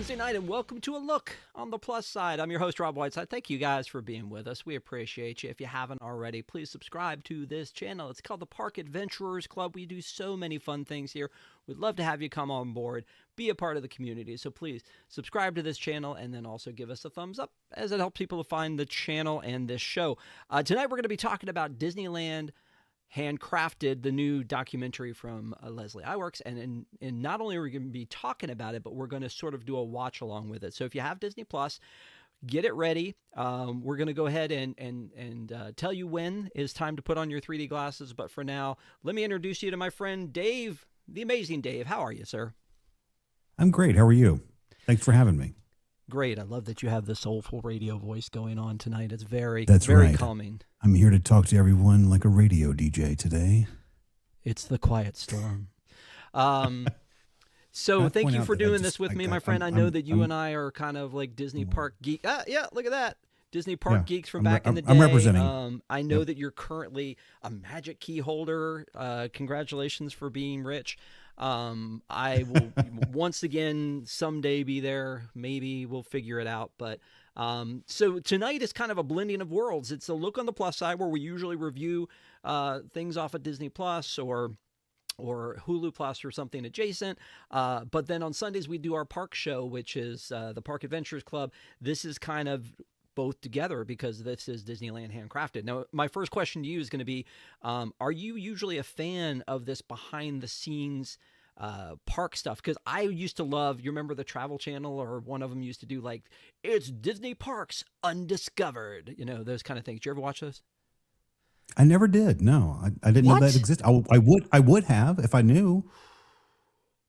Wednesday night, and welcome to A Look on the Plus Side. I'm your host, Rob Whiteside. Thank you guys for being with us. We appreciate you. If you haven't already, please subscribe to this channel. It's called the Park Adventurers Club. We do so many fun things here. We'd love to have you come on board, be a part of the community. So please subscribe to this channel and then also give us a thumbs up, as it helps people to find the channel and this show. Tonight, we're going to be talking about Disneyland Handcrafted, the new documentary from Leslie Iwerks, and not only are we going to be talking about it, but we're going to sort of do a watch along with it. So if you have Disney Plus, get it ready. We're going to go ahead and tell you when it's time to put on your 3D glasses. But for now, let me introduce you to my friend Dave, the amazing Dave. How are you, sir? I'm great. How are you? Thanks for having me. Great. I love that you have the soulful radio voice going on tonight. It's very right. calming. I'm here to talk to everyone like a radio DJ today. It's the quiet storm. So thank you for doing this with me, my friend. I know that you and I are kind of like Disney park geek. Yeah, look at that. Disney park geeks from back in the day. I'm representing. I know that you're currently a magic key holder. Congratulations for being rich. I will once again someday be there. Maybe we'll figure it out. But so tonight is kind of a blending of worlds. It's a look on the plus side where we usually review things off of Disney Plus or Hulu Plus or something adjacent. But then on Sundays we do our park show, which is the Park Adventurers Club. This is kind of both together because this is Disneyland Handcrafted. Now, my first question to you is going to be, are you usually a fan of this behind the scenes park stuff? Because I used to love, you remember the Travel Channel, or one of them used to do like, it's Disney Parks Undiscovered, you know, those kind of things. Did you ever watch those? I never did. No, I didn't know that existed. I would have if I knew.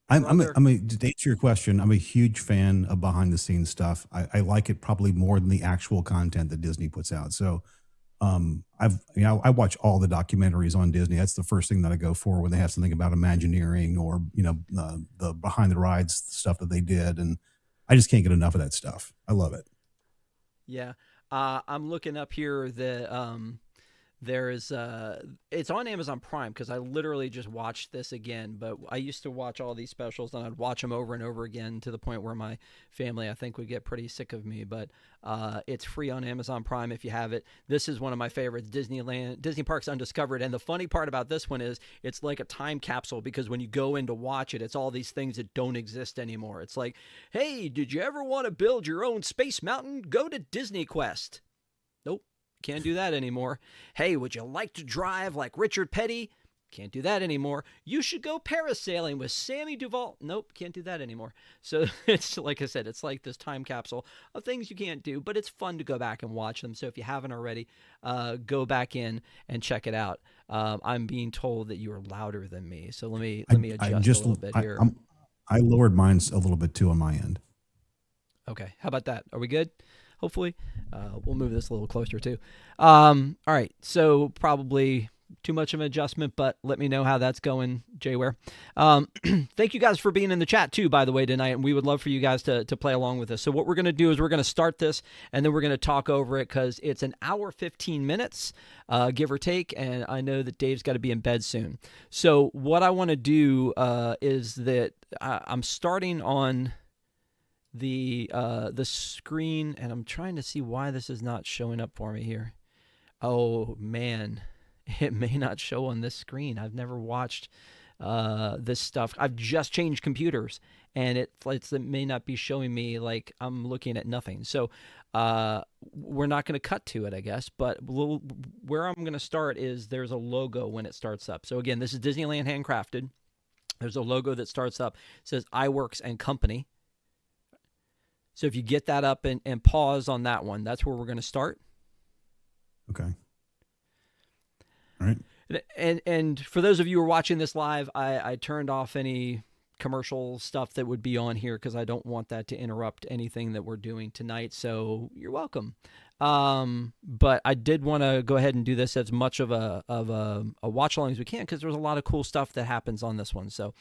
To answer your question, I'm a huge fan of behind the scenes stuff. I like it probably more than the actual content that Disney puts out. So I watch all the documentaries on Disney. That's the first thing that I go for when they have something about Imagineering or, the behind the rides stuff that they did. And I just can't get enough of that stuff. I love it. Yeah. I'm looking up here that there's it's on Amazon Prime, because I literally just watched this again. But I used to watch all these specials and I'd watch them over and over again to the point where my family, I think, would get pretty sick of me. But it's free on Amazon Prime if you have it. This is one of my favorites, Disney Parks Undiscovered. And the funny part about this one is it's like a time capsule, because when you go in to watch it, it's all these things that don't exist anymore. It's like, hey, did you ever want to build your own space mountain? Go to Disney Quest. Nope. Can't do that anymore. Hey, would you like to drive like Richard Petty? Can't do that anymore. You should go parasailing with Sammy Duvall. Nope, can't do that anymore. So it's, like I said, it's like this time capsule of things you can't do, but it's fun to go back and watch them. So if you haven't already, go back in and check it out. I'm being told that you are louder than me, so let me adjust a little bit here. I lowered mine a little bit too on my end. Okay, how about that? Are we good? Hopefully. We'll move this a little closer too. All right, so probably too much of an adjustment, but let me know how that's going, Jayware. Thank you guys for being in the chat too, by the way, tonight, and we would love for you guys to play along with us. So what we're going to do is we're going to start this, and then we're going to talk over it, because it's an hour, 15 minutes, give or take, and I know that Dave's got to be in bed soon. So what I want to do is that I'm starting on the screen, and I'm trying to see why this is not showing up for me here. Oh man, it may not show on this screen. I've never watched this stuff. I've just changed computers, and it may not be showing me, like I'm looking at nothing. So we're not going to cut to it, I guess, but where I'm going to start is there's a logo when it starts up. So again, this is Disneyland Handcrafted. There's a logo that starts up. It says Iwerks and Company. So if you get that up and pause on that one, that's where we're going to start. Okay. All right. And for those of you who are watching this live, I turned off any commercial stuff that would be on here, because I don't want that to interrupt anything that we're doing tonight. So you're welcome. But I did want to go ahead and do this as much of a watch along as we can, because there's a lot of cool stuff that happens on this one. So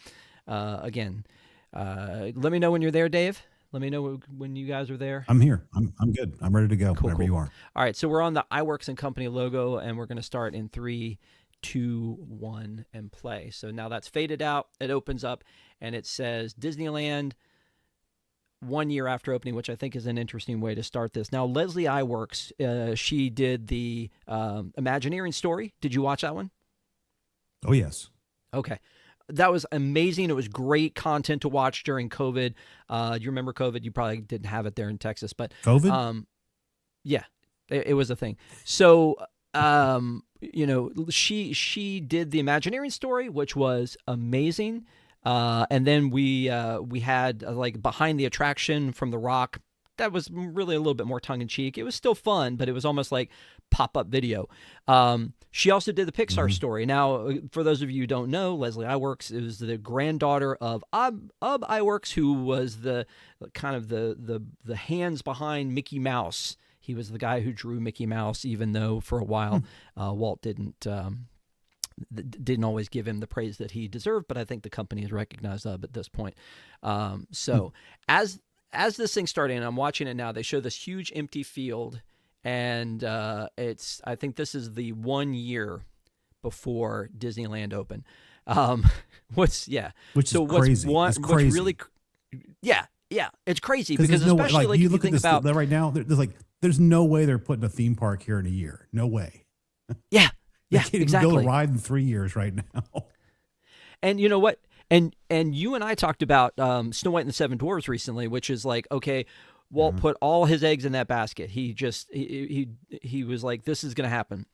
again, let me know when you're there, Dave. Let me know when you guys are there. I'm here. I'm good. I'm ready to go whenever you are. All right. So we're on the Iwerks and Company logo, and we're going to start in 3, 2, 1, and play. So now that's faded out. It opens up, and it says Disneyland 1 year after opening, which I think is an interesting way to start this. Now, Leslie Iwerks, she did the Imagineering story. Did you watch that one? Oh, yes. Okay. That was amazing. It was great content to watch during COVID. You remember COVID? You probably didn't have it there in Texas, but COVID? Yeah, it was a thing. So, she did the Imagineering story, which was amazing. And then we had like Behind the Attraction from The Rock. That was really a little bit more tongue in cheek. It was still fun, but it was almost like pop-up video. She also did the Pixar story. Now, for those of you who don't know, Leslie Iwerks is the granddaughter of Ub Iwerks, who was the kind of the hands behind Mickey Mouse. He was the guy who drew Mickey Mouse, even though for a while Walt didn't always give him the praise that he deserved. But I think the company has recognized Ub at this point. As this thing started, and I'm watching it now, they show this huge empty field. And I think this is the 1 year before Disneyland opened. Which is crazy. It's crazy. What's really, yeah, it's crazy because especially you look at this about right now. There's no way they're putting a theme park here in a year. No way. Yeah, they can't even build a ride in 3 years right now. And you know what? And you and I talked about Snow White and the Seven Dwarfs recently, which is like, okay, Walt put all his eggs in that basket. He was like, this is going to happen.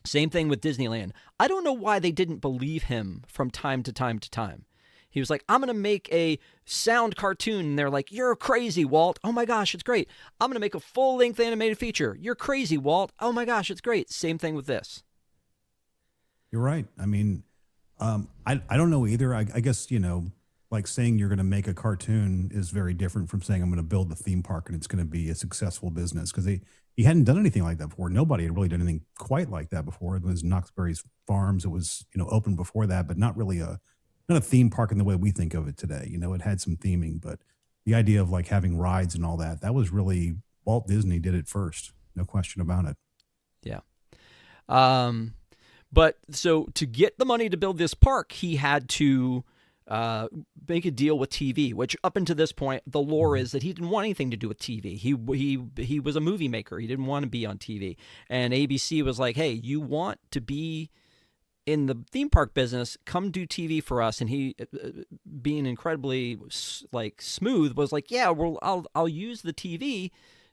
Same thing with Disneyland. I don't know why they didn't believe him from time to time to time. He was like, I'm going to make a sound cartoon. And they're like, you're crazy, Walt. Oh my gosh, it's great. I'm going to make a full-length animated feature. You're crazy, Walt. Oh my gosh, it's great. Same thing with this. You're right. I mean, I don't know either. I guess, like saying you're going to make a cartoon is very different from saying I'm going to build the theme park and it's going to be a successful business, because he hadn't done anything like that before. Nobody had really done anything quite like that before. It was Knott's Berry Farms. It was, open before that, but not really not a theme park in the way we think of it today. It had some theming, but the idea of like having rides and all that was really Walt Disney did it first. No question about it. Yeah. But so to get the money to build this park, he had to make a deal with TV, which up until this point, the lore is that he didn't want anything to do with TV. He was a movie maker. He didn't want to be on TV. And ABC was like, hey, you want to be in the theme park business, come do TV for us. And he, being incredibly like smooth, was like, yeah, well, I'll use the TV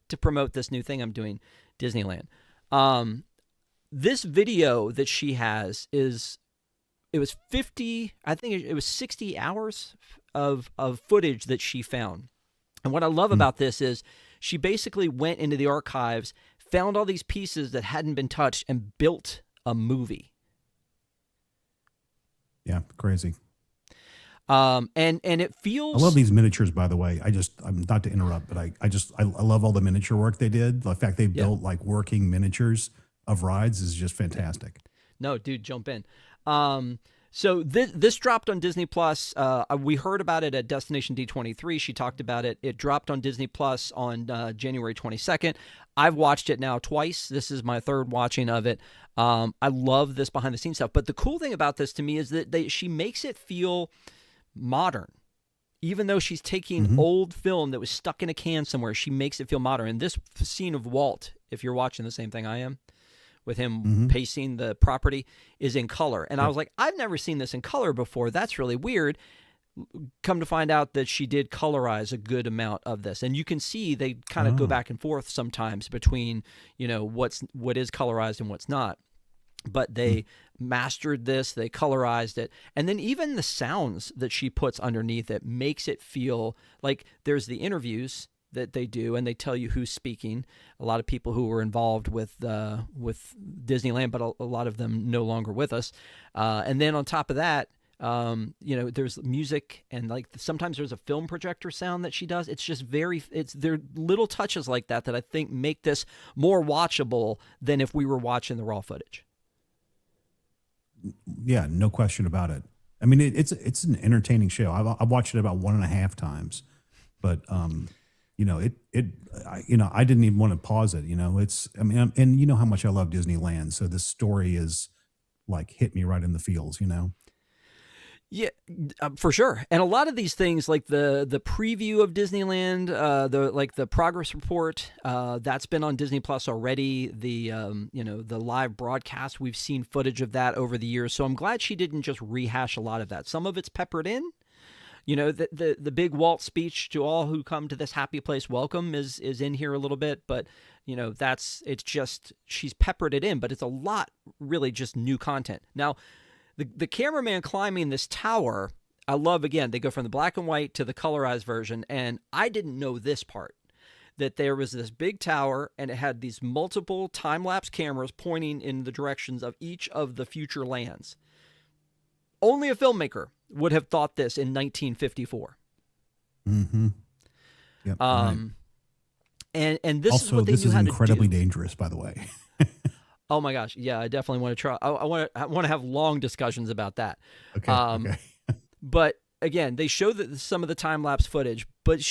to promote this new thing I'm doing, Disneyland. This video that she has it was 50, I think it was 60 hours of footage that she found. And what I love about this is she basically went into the archives, found all these pieces that hadn't been touched, and built a movie. Yeah, crazy. And it feels... I love these miniatures, by the way. I'm not to interrupt, but I love all the miniature work they did. The fact they built like working miniatures of rides is just fantastic. No, dude, jump in. So this dropped on Disney Plus. We heard about it at Destination D23. She talked about it. It dropped on Disney Plus on January 22nd. I've watched it now twice. This is my third watching of it. I love this behind the scenes stuff. But the cool thing about this to me is that she makes it feel modern. Even though she's taking old film that was stuck in a can somewhere, she makes it feel modern. And this scene of Walt, if you're watching the same thing I am, with him pacing the property, is in color. And I was like, I've never seen this in color before. That's really weird. Come to find out that she did colorize a good amount of this. And you can see they kind of go back and forth sometimes between, what is colorized and what's not. But they mastered this, they colorized it. And then even the sounds that she puts underneath it makes it feel like there's the interviews that they do, and they tell you who's speaking. A lot of people who were involved with Disneyland, but a lot of them no longer with us. And then on top of that, there's music, and like sometimes there's a film projector sound that she does. It's just there are little touches like that I think make this more watchable than if we were watching the raw footage. Yeah, no question about it. I mean, it's an entertaining show. I've watched it about 1.5 times, but I didn't even want to pause it. And you know how much I love Disneyland. So this story is like hit me right in the feels, Yeah, for sure. And a lot of these things, like the preview of Disneyland, the progress report, that's been on Disney Plus already. The live broadcast, we've seen footage of that over the years. So I'm glad she didn't just rehash a lot of that. Some of it's peppered in. The big Walt speech to all who come to this happy place, welcome, is in here a little bit, but it's just she's peppered it in, but it's a lot really just new content. Now, the cameraman climbing this tower, I love, again, they go from the black and white to the colorized version, and I didn't know this part, that there was this big tower and it had these multiple time-lapse cameras pointing in the directions of each of the future lands. Only a filmmaker would have thought this in 1954. Mm-hmm. Yep. Right. And this also, is what they this knew is how to incredibly do. dangerous, by the way. Oh my gosh, yeah, I definitely want to try. I want to have long discussions about that. Okay. Okay. But again, they show that some of the time lapse footage, but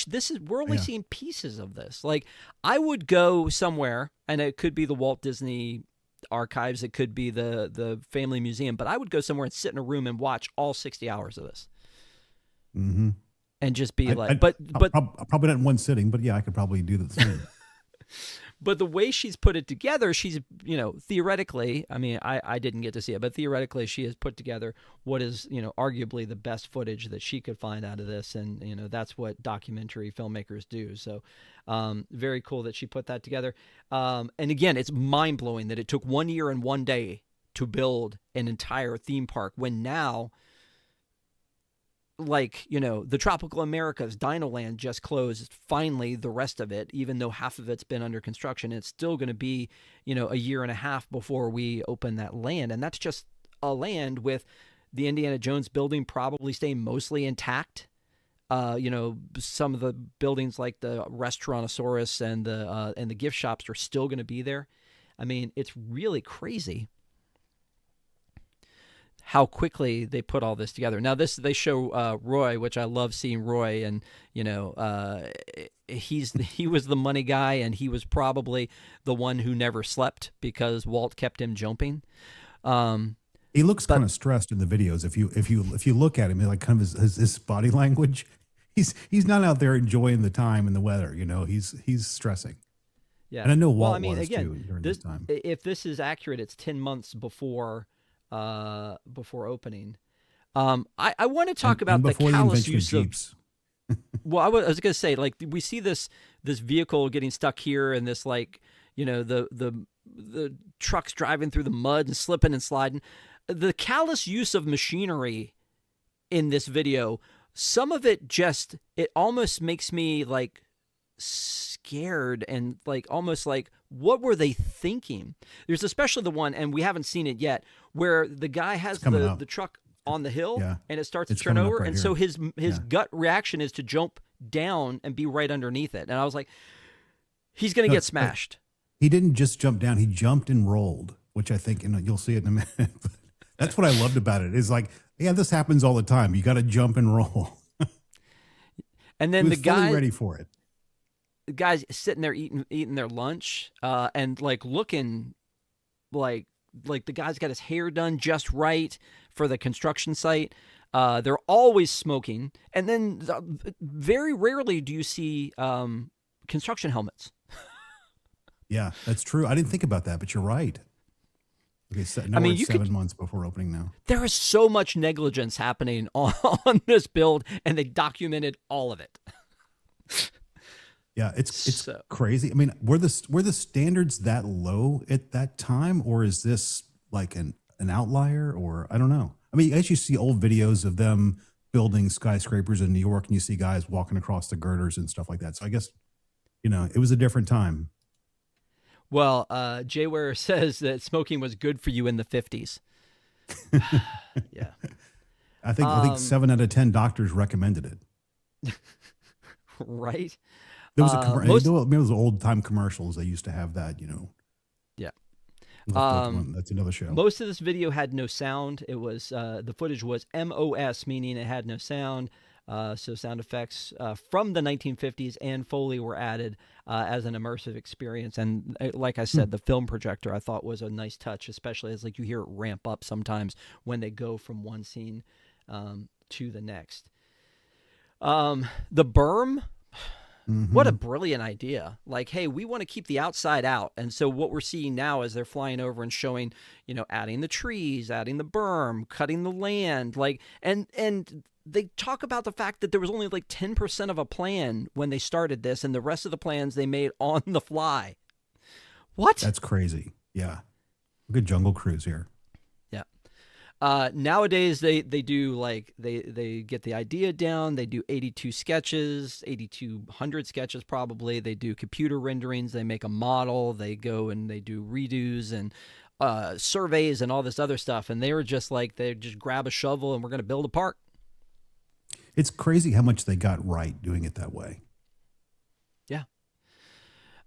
we're only Yeah. seeing pieces of this. Like, I would go somewhere, and it could be the Walt Disney Archives, it could be the Family Museum, but I would go somewhere and sit in a room and watch all 60 hours of this. Mm-hmm. And just be probably not in one sitting, but yeah, I could probably do the same. But the way she's put it together, she's, theoretically, I mean, I didn't get to see it, but theoretically she has put together what is, arguably the best footage that she could find out of this. And, that's what documentary filmmakers do. So very cool that she put that together. And again, it's mind blowing that it took 1 year and 1 day to build an entire theme park, when now, like, the Tropical Americas, Dinoland just closed, finally, the rest of it, even though half of it's been under construction. It's still going to be, a year and a half before we open that land. And that's just a land with the Indiana Jones building probably staying mostly intact. Some of the buildings like the Restaurantosaurus and the gift shops are still going to be there. I mean, it's really crazy how quickly they put all this together. Now, they show Roy, which I love seeing Roy, and he was the money guy, and he was probably the one who never slept because Walt kept him jumping. He looks kind of stressed in the videos. If you look at him, like kind of his body language, he's not out there enjoying the time and the weather. He's stressing. Yeah, and I know Walt was again, too during this time. If this is accurate, it's 10 months before opening. I want to talk about the callous use of Jeeps. Well, I was going to say, like, we see this vehicle getting stuck here, and this, like, the trucks driving through the mud and slipping and sliding. The callous use of machinery in this video, some of it almost makes me like scared and like almost like, what were they thinking? There's especially the one, and we haven't seen it yet, where the guy has the truck on the hill, and it starts to turn over, and so his gut reaction is to jump down and be right underneath it. And I was like, he's going to get smashed. He didn't just jump down; he jumped and rolled, which I think you'll see it in a minute. That's what I loved about it. Is like, yeah, this happens all the time. You got to jump and roll. And then the guy ready for it. The guy's sitting there eating their lunch, and like looking like the guy's got his hair done just right for the construction site. They're always smoking, and then very rarely do you see construction helmets. Yeah, that's true. I didn't think about that, but you're right. Okay, we're 7 months before opening now. There is so much negligence happening on this build, and they documented all of it. Yeah, it's crazy. I mean, were the standards that low at that time, or is this like an outlier, or I don't know. I mean, as you see old videos of them building skyscrapers in New York, and you see guys walking across the girders and stuff like that. So I guess, it was a different time. Well, Jay Ware says that smoking was good for you in the 50s. Yeah. I think 7 out of 10 doctors recommended it. Right. There was those old time commercials. They used to have that, Yeah. That's another show. Most of this video had no sound. It was the footage was MOS, meaning it had no sound. So sound effects from the 1950s and Foley were added as an immersive experience. And like I said, the film projector I thought was a nice touch, especially as like you hear it ramp up sometimes when they go from one scene to the next. The berm, what a brilliant idea. Like, hey, we want to keep the outside out. And so what we're seeing now is they're flying over and showing, adding the trees, adding the berm, cutting the land, like, and they talk about the fact that there was only like 10% of a plan when they started this, and the rest of the plans they made on the fly. What? That's crazy. Yeah. Good Jungle Cruise here. Yeah. Nowadays they do like they get the idea down. They do 82 sketches, 8,200 sketches probably. They do computer renderings. They make a model. They go and they do redos and surveys and all this other stuff. And they were just like, they just grab a shovel and we're going to build a park. It's crazy how much they got right doing it that way. Yeah.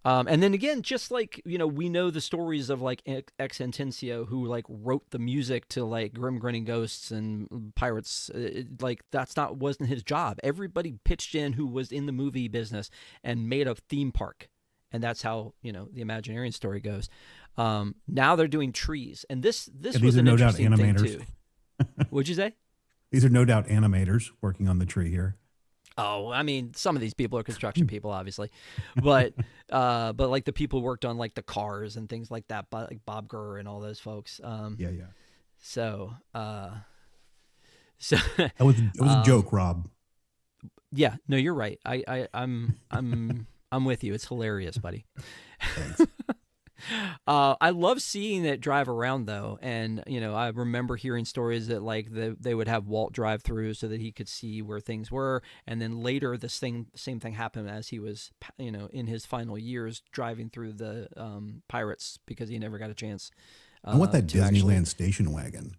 And then again, just like, we know the stories of like Ex Intencio, who like wrote the music to like Grim Grinning Ghosts and Pirates. Wasn't his job. Everybody pitched in who was in the movie business and made a theme park. And that's how, the Imagineering story goes. Now they're doing trees. And this was an interesting thing too. What'd you say? These are no doubt animators working on the tree here. Oh, I mean, some of these people are construction people, obviously, but like the people who worked on like the cars and things like that, like Bob Gurr and all those folks. Yeah. So it was a joke, Rob. Yeah, no, you're right. I'm with you. It's hilarious, buddy. Thanks. I love seeing it drive around though, and I remember hearing stories that like they would have Walt drive through so that he could see where things were, and then later same thing happened as he was in his final years driving through the Pirates, because he never got a chance. I want that Disneyland station wagon.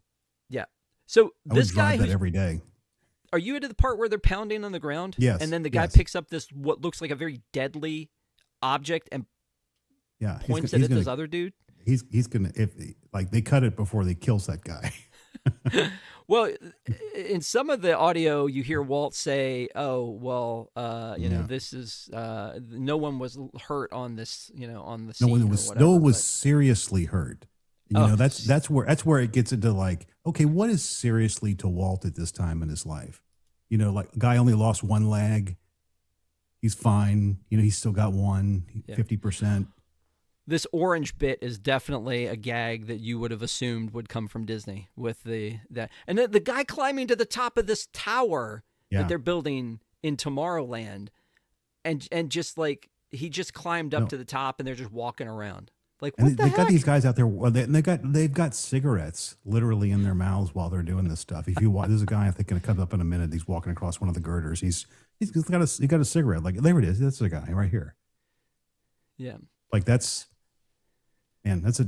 Yeah. So I would drive that every day. Are you into the part where they're pounding on the ground? Yes. And then the guy picks up this what looks like a very deadly object and points it at this other dude? He's gonna, if like they cut it before they kills that guy. Well, in some of the audio, you hear Walt say, "Oh, well, this is no one was hurt on this, on the scene." No one was seriously hurt. That's where it gets into like, okay, what is seriously to Walt at this time in his life? Like guy only lost one leg. He's fine. He's still got one, 50%. This orange bit is definitely a gag that you would have assumed would come from Disney with that. And then the guy climbing to the top of this tower that they're building in Tomorrowland, and just like he just climbed up to the top and they're just walking around. Like, what the heck? They got these guys out there. Well, they've got cigarettes literally in their mouths while they're doing this stuff. If you watch, there's a guy I think going to come up in a minute. He's walking across one of the girders. He's got a cigarette. Like there it is. That's the guy right here. Yeah. Like that's. Man, that's a.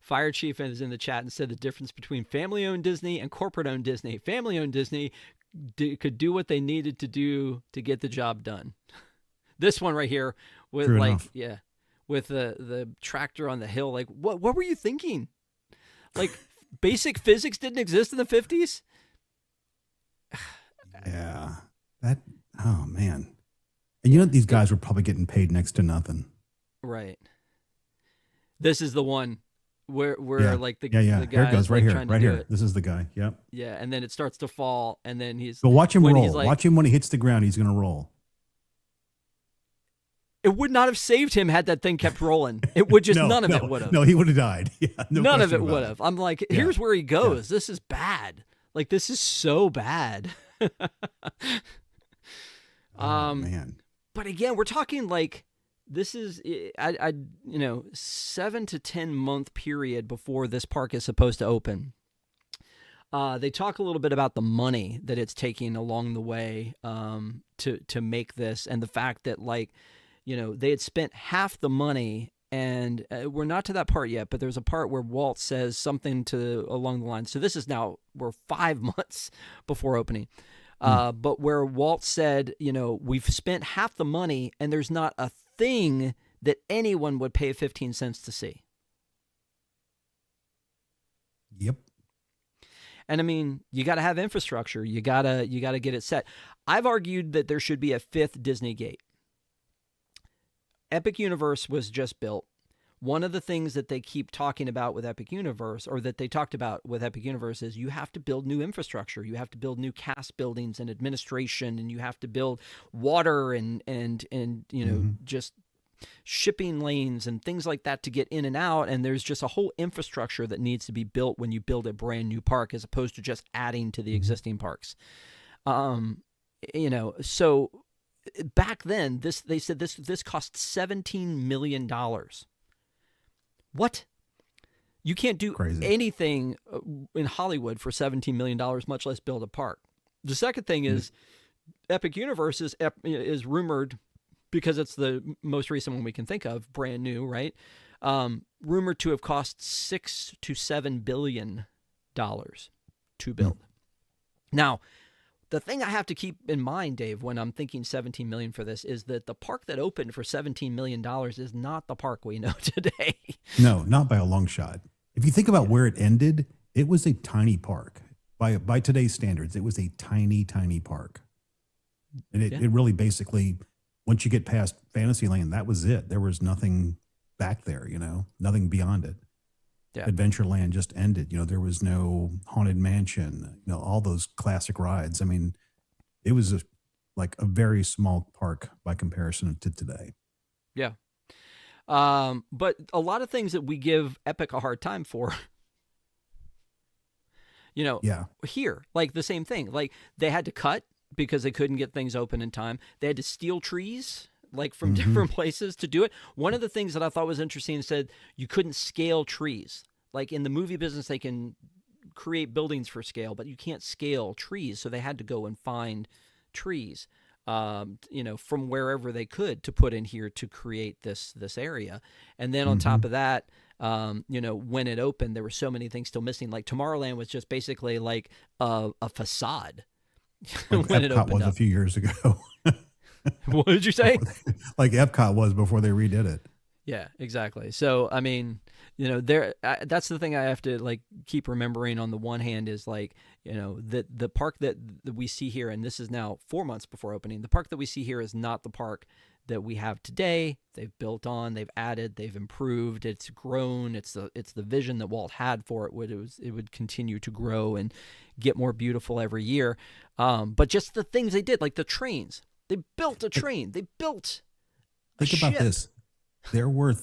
Fire Chief is in the chat and said the difference between family-owned Disney and corporate-owned Disney. Family-owned Disney could do what they needed to do to get the job done. This one right here with True enough. with the tractor on the hill. Like, what were you thinking? Like, basic physics didn't exist in the 50s? Yeah. Oh, man. And these guys were probably getting paid next to nothing. Right. This is the one where like the guy here it goes right like here. This is the guy. Yep. Yeah, and then it starts to fall, and then he's. But watch him roll. Watch him when he hits the ground. He's gonna roll. It would not have saved him had that thing kept rolling. It would just none of it would have. No, he would have died. Yeah, none of it would have. I'm like, here's where he goes. Yeah. This is bad. Like this is so bad. Man. But again, we're talking like. This is, 7 to 10 month period before this park is supposed to open. They talk a little bit about the money that it's taking along the way to make this, and the fact that they had spent half the money, and we're not to that part yet, but there's a part where Walt says something along the lines. So this is now, we're 5 months before opening. But where Walt said, we've spent half the money and there's not a thing that anyone would pay 15 cents to see. Yep. And I mean, you got to have infrastructure. You gotta get it set. I've argued that there should be a 5th Disney gate. Epic Universe was just built. one of the things that they keep talking about with Epic Universe, or that they talked about with Epic Universe, is you have to build new infrastructure. You have to build new cast buildings and administration, and you have to build water and just shipping lanes and things like that to get in and out. And there's just a whole infrastructure that needs to be built when you build a brand new park, as opposed to just adding to the existing parks. So back then, they said this cost $17 million. What? You can't do anything in Hollywood for $17 million, much less build a park. The second thing is Epic Universe is rumored, because it's the most recent one we can think of, brand new, right? Rumored to have cost $6 to $7 billion to build. Now, the thing I have to keep in mind, Dave, when I'm thinking $17 million for this, is that the park that opened for $17 million is not the park we know today. No, not by a long shot. If you think about where it ended, it was a tiny park. By today's standards, it was a tiny, tiny park. And it really basically, once you get past Fantasyland, that was it. There was nothing back there, nothing beyond it. Yeah. Adventureland just ended. There was no Haunted Mansion, all those classic rides. I mean, it was a very small park by comparison to today. Yeah. But a lot of things that we give Epic a hard time for, here, like the same thing, like they had to cut because they couldn't get things open in time. They had to steal trees from different places to do it. One of the things that I thought was interesting said you couldn't scale trees. Like in the movie business, they can create buildings for scale, but you can't scale trees. So they had to go and find trees, from wherever they could to put in here to create this area. And then on top of that, when it opened, there were so many things still missing. Like Tomorrowland was just basically like a facade. Like when Epcot it opened was up a few years ago. What did you say? Like Epcot was before they redid it. Yeah, exactly. So, I mean, that's the thing I have to keep remembering. On the one hand is the park that we see here, and this is now 4 months before opening. The park that we see here is not the park that we have today. They've built on, they've added, they've improved. It's grown. It's the vision that Walt had for it. It would continue to grow and get more beautiful every year. But just the things they did, like the trains. They built a train. They built a ship. Think about this. There were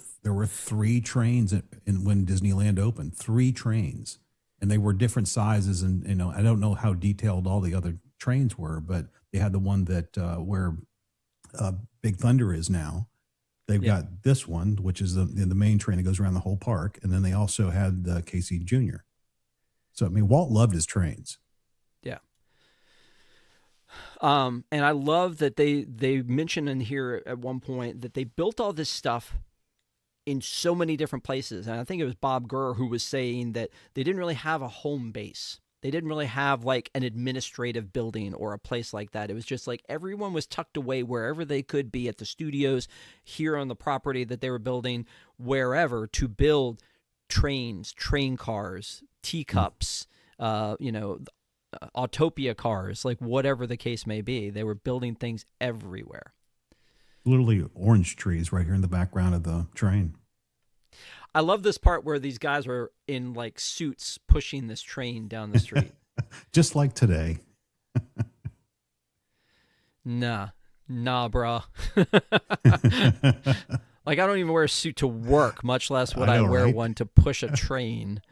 3 trains when Disneyland opened. 3 trains, and they were different sizes. And I don't know how detailed all the other trains were, but they had the one that where Big Thunder is now. They've got this one, which is the main train that goes around the whole park, and then they also had the Casey Jr. So I mean, Walt loved his trains. Yeah. And I love that they mention in here at one point that they built all this stuff in so many different places. And I think it was Bob Gurr who was saying that they didn't really have a home base. They didn't really have an administrative building or a place like that. It was just everyone was tucked away wherever they could be, at the studios, here on the property that they were building, wherever, to build trains, train cars, teacups, Autopia cars, whatever the case may be. They were building things everywhere. Literally orange trees right here in the background of the train. I love this part where these guys were in suits pushing this train down the street. Just like today. Nah, brah. I don't even wear a suit to work, much less would I wear one to push a train.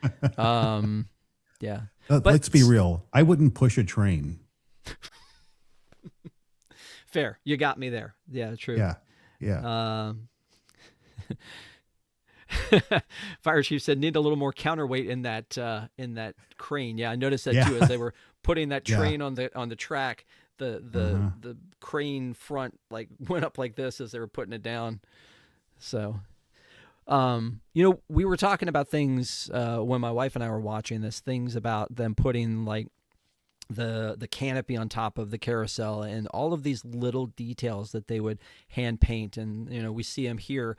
Yeah. But let's be real. I wouldn't push a train. Fair. You got me there. Yeah, true. Yeah. Fire Chief said need a little more counterweight in that crane. Yeah, I noticed that too as they were putting that train on the track. The crane front went up like this as they were putting it down. So we were talking about things when my wife and I were watching this, things about them putting the canopy on top of the carousel and all of these little details that they would hand paint. And, we see them here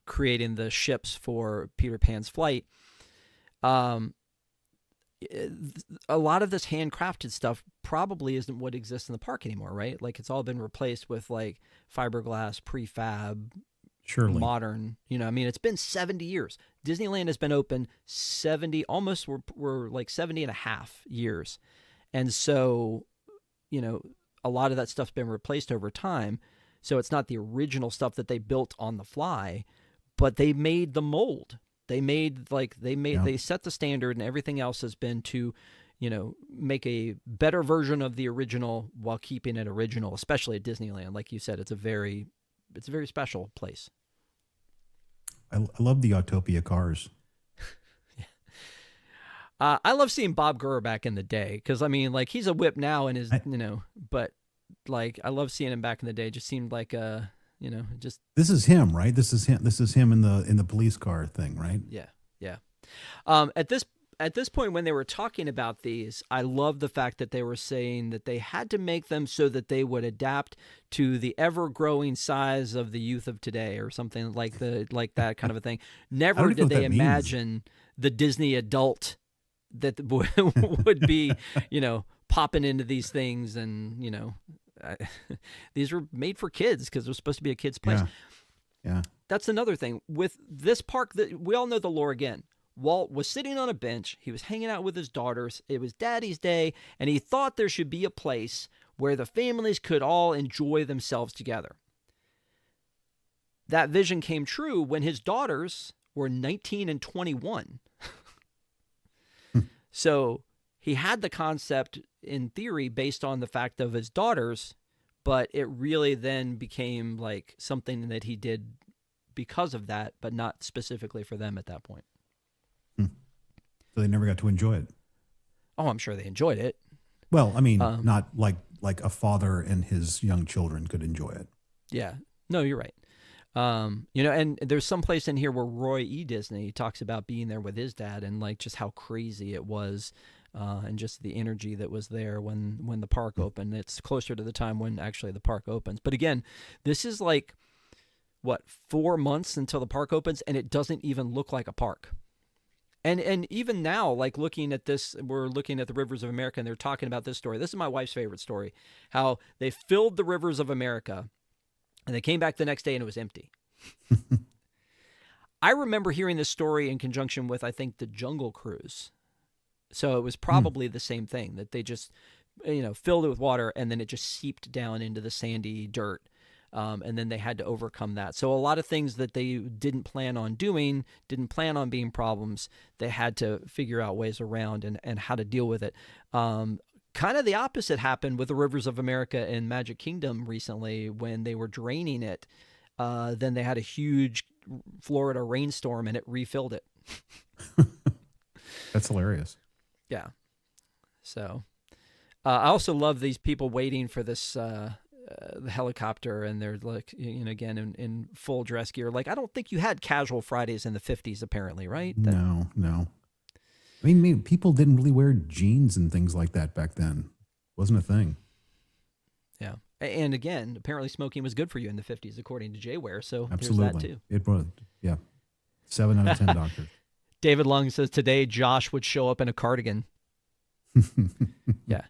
creating the ships for Peter Pan's flight. A lot of this handcrafted stuff probably isn't what exists in the park anymore, right? It's all been replaced with fiberglass, prefab Surely. modern, I mean, it's been 70 years. Disneyland has been open 70, almost we're like 70 and a half years. And so, a lot of that stuff's been replaced over time. So it's not the original stuff that they built on the fly, but they made the mold. They set the standard, and everything else has been to, make a better version of the original while keeping it original, especially at Disneyland. Like you said, it's a very special place. I love the Autopia cars. I love seeing Bob Gurr back in the day, because I mean, like, he's a whip now and but like, I love seeing him back in the day. It just seemed like just this is him, right? This is him in the police car thing, right? Yeah. At this point, when they were talking about these, I love the fact that they were saying that they had to make them so that they would adapt to the ever-growing size of the youth of today, or something like that kind of a thing. Never did they imagine the Disney adult that would be, popping into these things, and these were made for kids because it was supposed to be a kid's place. Yeah. That's another thing with this park, that we all know the lore again. Walt was sitting on a bench. He was hanging out with his daughters. It was Daddy's Day, and he thought there should be a place where the families could all enjoy themselves together. That vision came true when his daughters were 19 and 21. So he had the concept in theory based on the fact of his daughters, but it really then became like something that he did because of that, but not specifically for them at that point. So they never got to enjoy it. Oh, I'm sure they enjoyed it. Well, I mean, not like a father and his young children could enjoy it. Yeah. No, you're right. And there's some place in here where Roy E. Disney talks about being there with his dad, and like just how crazy it was, and just the energy that was there when the park opened. It's closer to the time when actually the park opens. But again, this is like, 4 months until the park opens, and it doesn't even look like a park. And even now, like, looking at this, we're looking at the Rivers of America, and they're talking about this story. This is my wife's favorite story, how they filled the Rivers of America, and they came back the next day and it was empty. I remember hearing this story in conjunction with, I think, the Jungle Cruise. So it was probably the same thing, that they just, filled it with water, and then it just seeped down into the sandy dirt. And then they had to overcome that. So a lot of things that they didn't plan on doing, didn't plan on being problems, they had to figure out ways around and how to deal with it. Kind of the opposite happened with the Rivers of America in Magic Kingdom recently when they were draining it. Then they had a huge Florida rainstorm and it refilled it. That's hilarious. Yeah. So I also love these people waiting for this the helicopter, and they're like, again, in full dress gear. Like, I don't think you had casual Fridays in the 50s, apparently, right? No. I mean, people didn't really wear jeans and things like that back then. Wasn't a thing. Yeah. And again, apparently smoking was good for you in the 50s, according to Jay Ware. So absolutely. There's that too. It was. Yeah. 7 out of 10 doctors. David Lung says today Josh would show up in a cardigan. Yeah.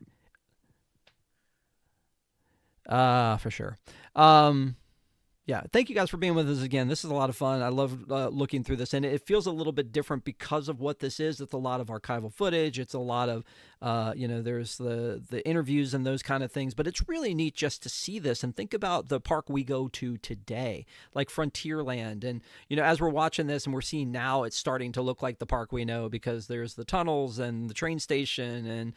For sure. Yeah. Thank you guys for being with us again. This is a lot of fun. I love looking through this, and it feels a little bit different because of what this is. It's a lot of archival footage. It's a lot of, there's the interviews and those kind of things, but it's really neat just to see this and think about the park we go to today, like Frontierland. And, as we're watching this and we're seeing now, it's starting to look like the park we know because there's the tunnels and the train station and,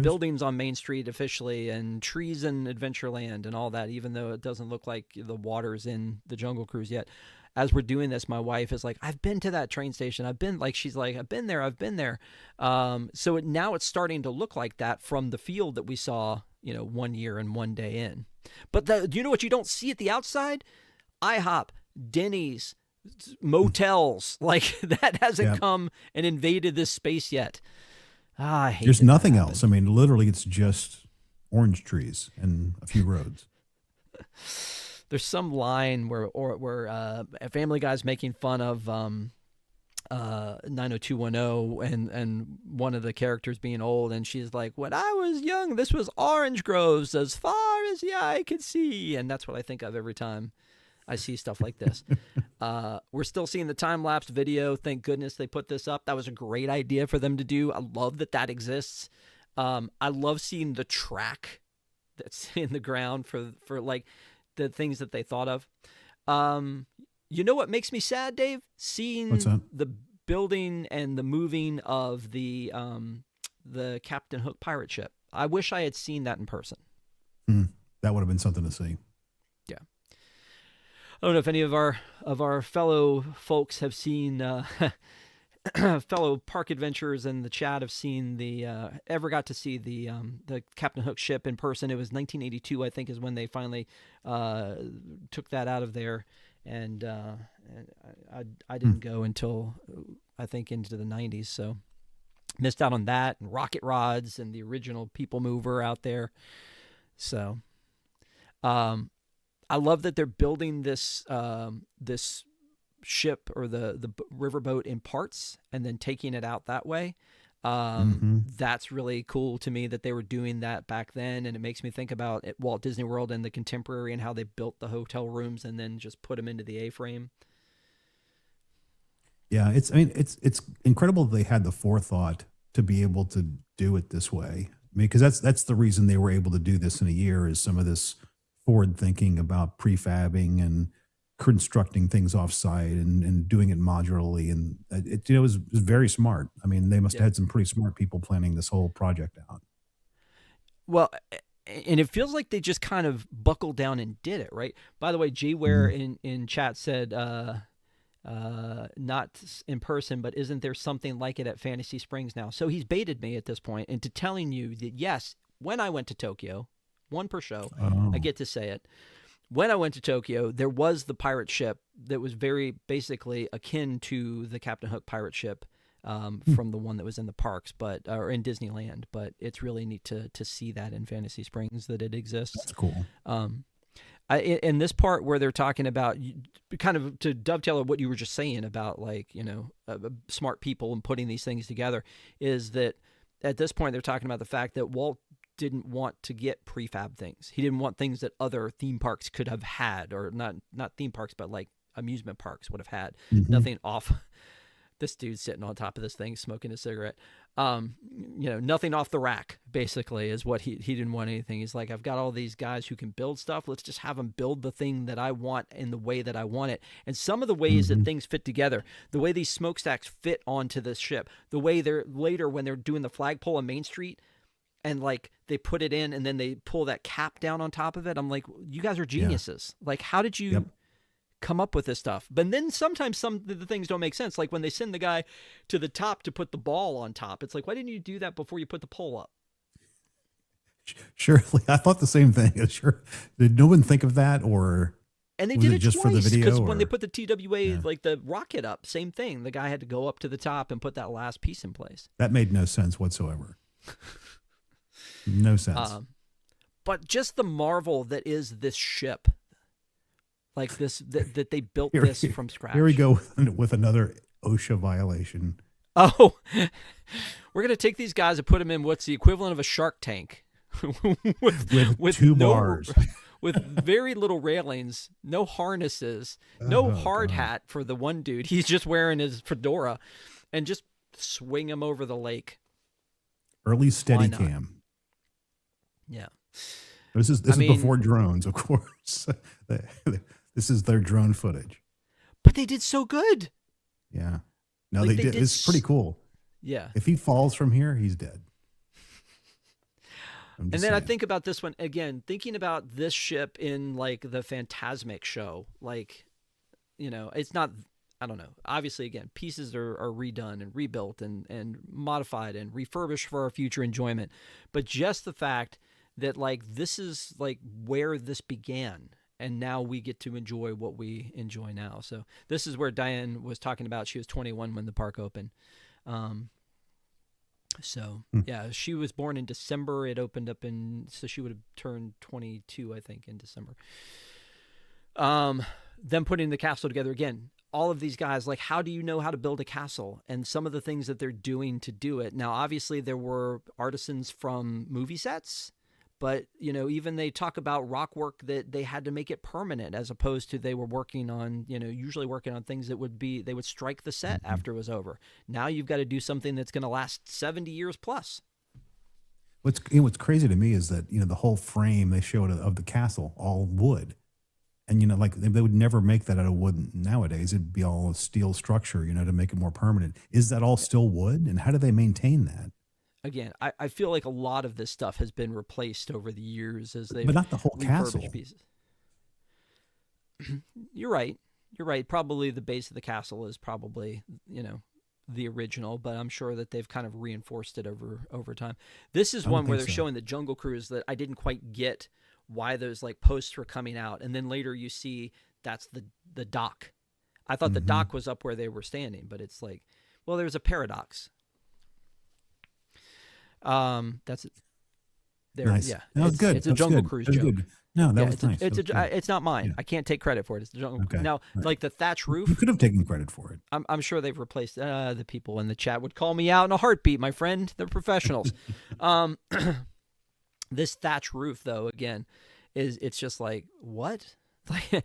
buildings on Main Street officially and trees in Adventureland and all that, even though it doesn't look like the water's in the Jungle Cruise yet. As we're doing this, my wife is like, I've been to that train station. I've been there. So now it's starting to look like that from the field that we saw, 1 year and 1 day in. But do you know what you don't see at the outside? IHOP, Denny's, motels, like that hasn't come and invaded this space yet. I hate There's nothing else. I mean, literally, it's just orange trees and a few roads. There's some line where a Family Guy's making fun of 90210 and one of the characters being old, and she's like, when I was young, this was orange groves as far as the eye could see. And that's what I think of every time I see stuff like this. We're still seeing the time-lapse video. Thank goodness they put this up. That was a great idea for them to do. I love that that exists. I love seeing the track that's in the ground for like the things that they thought of. You know what makes me sad, Dave? Seeing the building and the moving of the Captain Hook pirate ship. I wish I had seen that in person. That would have been something to see. Yeah. I don't know if any of our fellow folks have seen fellow park adventurers in the chat have seen ever got to see the Captain Hook ship in person. It was 1982, I think, is when they finally took that out of there, and I didn't go until I think into the 90s, so missed out on that, and rocket rods and the original people mover out there. So I love that they're building this this ship or the riverboat in parts and then taking it out that way. That's really cool to me that they were doing that back then, and it makes me think about Walt Disney World and the Contemporary and how they built the hotel rooms and then just put them into the A-frame. Yeah, it's incredible that they had the forethought to be able to do it this way. I mean, because that's the reason they were able to do this in a year, is some of this forward thinking about prefabbing and constructing things offsite and doing it modularly, and it was very smart. I mean, they must have had some pretty smart people planning this whole project out. Well, and it feels like they just kind of buckled down and did it, right? By the way, G Ware in chat said not in person, but isn't there something like it at Fantasy Springs now? So he's baited me at this point into telling you that yes, when I went to Tokyo, one per show, I get to say it. When I went to Tokyo, there was the pirate ship that was very basically akin to the Captain Hook pirate ship from the one that was in the parks, or in Disneyland. But it's really neat to see that in Fantasy Springs, that it exists. That's cool. In this part where they're talking about, kind of to dovetail on what you were just saying about, like, smart people and putting these things together, is that at this point they're talking about the fact that Walt didn't want to get prefab things. He didn't want things that other theme parks could have had, or not theme parks, but like amusement parks would have had. Nothing off. This dude's sitting on top of this thing smoking a cigarette. Nothing off the rack, basically, is what he didn't want anything. He's like, I've got all these guys who can build stuff. Let's just have them build the thing that I want in the way that I want it. And some of the ways that things fit together, the way these smokestacks fit onto this ship, the way they're later when they're doing the flagpole on Main Street, and like they put it in and then they pull that cap down on top of it. I'm like, you guys are geniuses. Yeah. Like, how did you come up with this stuff? But then sometimes some of the things don't make sense. Like when they send the guy to the top to put the ball on top, it's like, why didn't you do that before you put the pole up? Surely, I thought the same thing. Sure, did no one think of that, or? And they did it just twice, for the video, because when they put the TWA, like the rocket up, same thing. The guy had to go up to the top and put that last piece in place. That made no sense whatsoever. No sense. But just the marvel that is this ship, like this, that they built this from scratch. Here we go with another OSHA violation. Oh, we're going to take these guys and put them in what's the equivalent of a Shark Tank with two bars. With very little railings, no harnesses, no hard hat for the one dude. He's just wearing his fedora, and just swing him over the lake. Early Steadicam. Yeah. This is before drones, of course. This is their drone footage. But they did so good. Yeah. No, like they did. It's pretty cool. Yeah. If he falls from here, he's dead. And then I think about this one again, thinking about this ship in like the Phantasmic show, like, it's not, I don't know. Obviously, again, pieces are redone and rebuilt and modified and refurbished for our future enjoyment. But just the fact that like this is like where this began, and now we get to enjoy what we enjoy now. So this is where Diane was talking about. She was 21 when the park opened. Yeah, she was born in December. It opened up so she would have turned 22, I think, in December. Them putting the castle together again. All of these guys, like, how do you know how to build a castle? And some of the things that they're doing to do it. Now, obviously, there were artisans from movie sets, But, even they talk about rock work that they had to make it permanent, as opposed to they were working on, usually working on things that they would strike the set after it was over. Now you've got to do something that's going to last 70 years plus. What's crazy to me is that, the whole frame they showed of the castle, all wood. And, like they would never make that out of wood nowadays. It'd be all a steel structure, to make it more permanent. Is that all still wood? And how do they maintain that? Again, I feel like a lot of this stuff has been replaced over the years as they've but not the whole castle. Pieces. You're right. Probably the base of the castle is probably, the original, but I'm sure that they've kind of reinforced it over time. This is one where they're showing the Jungle Cruise that I didn't quite get why those like posts were coming out. And then later you see that's the dock. I thought the dock was up where they were standing, but it's like, well, there's a paradox. That's it. There, nice. Yeah, that was good. It's a Jungle Cruise joke. Good. No, that was nice. It's not mine. Yeah. I can't take credit for it. It's the Jungle Cruise. Now, right. like the thatch roof. You could have taken credit for it. I'm sure they've replaced the people in the chat would call me out in a heartbeat, my friend. They're professionals. This thatch roof, though, again, it's just like, what? Like,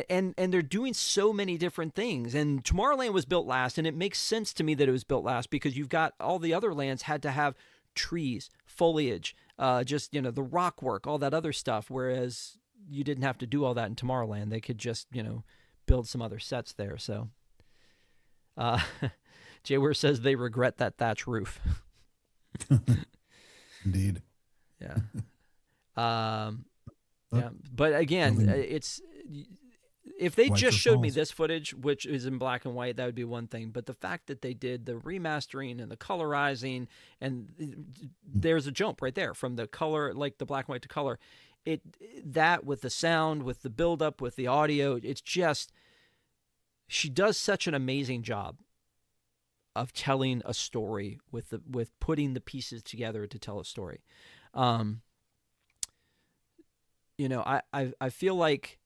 and they're doing so many different things. And Tomorrowland was built last, and it makes sense to me that it was built last because you've got all the other lands had to have trees, foliage, just the rock work, all that other stuff. Whereas you didn't have to do all that in Tomorrowland; they could just build some other sets there. So, Jay Weir says they regret that thatch roof. Indeed. Yeah. Yeah, but again, it's if they just showed me this footage, which is in black and white, that would be one thing. But the fact that they did the remastering and the colorizing, and there's a jump right there from the color, like the black and white to color, that with the sound, with the buildup, with the audio, it's just, she does such an amazing job of telling a story with putting the pieces together to tell a story. I feel like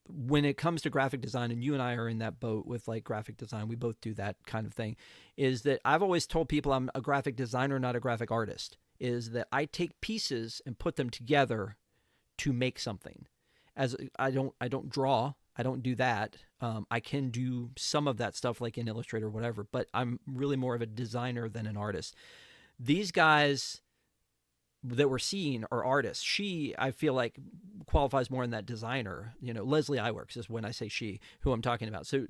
when it comes to graphic design, and you and I are in that boat with like graphic design, we both do that kind of thing, is that I've always told people I'm a graphic designer, not a graphic artist, is that I take pieces and put them together to make something. As I don't draw, I don't do that. I can do some of that stuff like in Illustrator or whatever, but I'm really more of a designer than an artist. These guys that we're seeing are artists. She, I feel like, qualifies more in that designer. Leslie Iwerks is when I say she, who I'm talking about. So,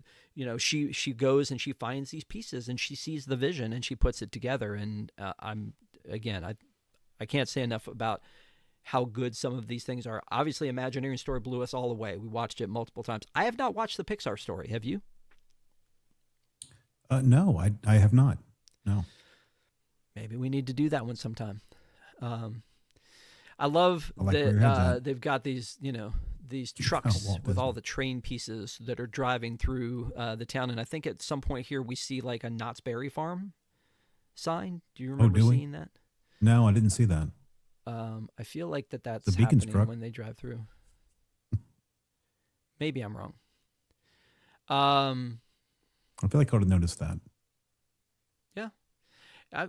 she goes and she finds these pieces and she sees the vision and she puts it together. And I can't say enough about how good some of these things are. Obviously, Imagineering story blew us all away. We watched it multiple times. I have not watched the Pixar story. Have you? No, I have not. No. Maybe we need to do that one sometime. I love that they've got these, these trucks with all the train pieces that are driving through the town. And I think at some point here we see like a Knott's Berry Farm sign. Do you remember seeing that? No, I didn't see that. I feel like that's the Beacons happening truck when they drive through. Maybe I'm wrong. I feel like I would have noticed that. Yeah. I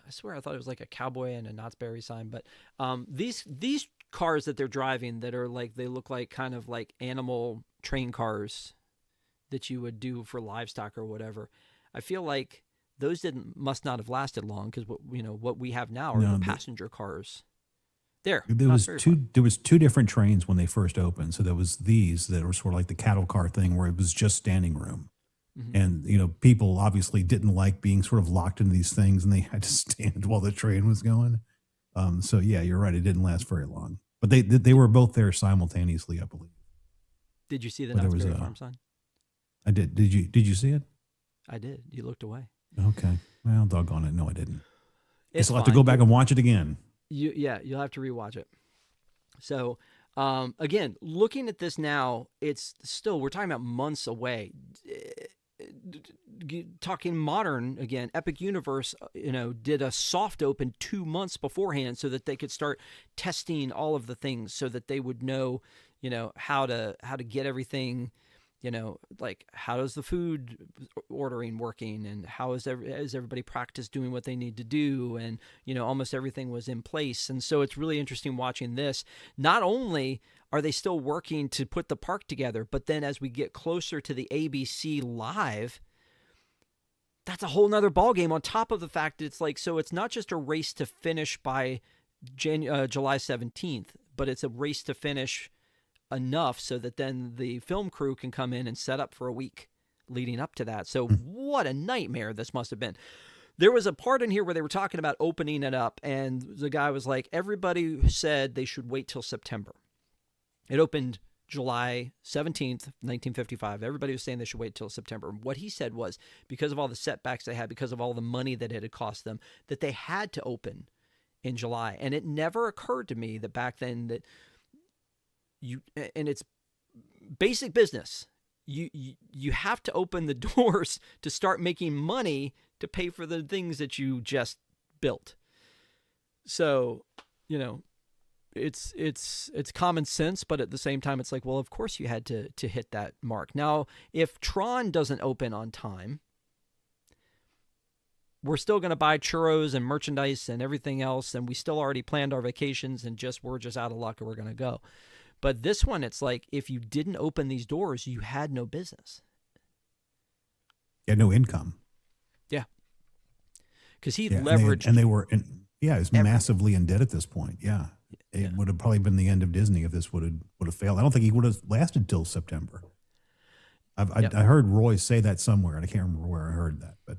swear I thought it was like a cowboy and a Knott's Berry sign, but these cars that they're driving that are like, they look like kind of like animal train cars that you would do for livestock or whatever. I feel like those must not have lasted long because what we have now are the passenger cars. There was two different trains when they first opened. So there was these that were sort of like the cattle car thing where it was just standing room. Mm-hmm. And, people obviously didn't like being sort of locked into these things and they had to stand while the train was going. So yeah, you're right. It didn't last very long, but they were both there simultaneously, I believe. Did you see the Knott's Berry Farm sign? I did. Did you see it? I did. You looked away. Okay. Well, doggone it. No, I didn't. I It's still have to go back and watch it again. You'll have to rewatch it. So, again, looking at this now, it's still, we're talking about months away. Talking modern again, Epic Universe, did a soft open 2 months beforehand so that they could start testing all of the things so that they would know, how to get everything, like how is the food ordering working, and how is everybody practice doing what they need to do, and almost everything was in place. And so it's really interesting watching this. Not only are they still working to put the park together, but then as we get closer to the ABC Live, that's a whole nother ballgame on top of the fact that it's like, so it's not just a race to finish by July 17th, but it's a race to finish enough so that then the film crew can come in and set up for a week leading up to that. So what a nightmare this must have been. There was a part in here where they were talking about opening it up, and the guy was like, everybody said they should wait till September. It opened July 17th, 1955. Everybody was saying they should wait till September. What he said was, because of all the setbacks they had, because of all the money that it had cost them, that they had to open in July. And it never occurred to me that back then that and it's basic business. You have to open the doors to start making money to pay for the things that you just built. So, it's common sense, but at the same time, it's like, well, of course you had to hit that mark. Now, if Tron doesn't open on time, we're still going to buy churros and merchandise and everything else, and we still already planned our vacations, and we're just out of luck and we're going to go. But this one, it's like, if you didn't open these doors, you had no business. You had no income. Yeah. Because he leveraged. And they were, it was massively in debt at this point. Yeah. It would have probably been the end of Disney if this would have failed. I don't think he would have lasted till September. I heard Roy say that somewhere, and I can't remember where I heard that. But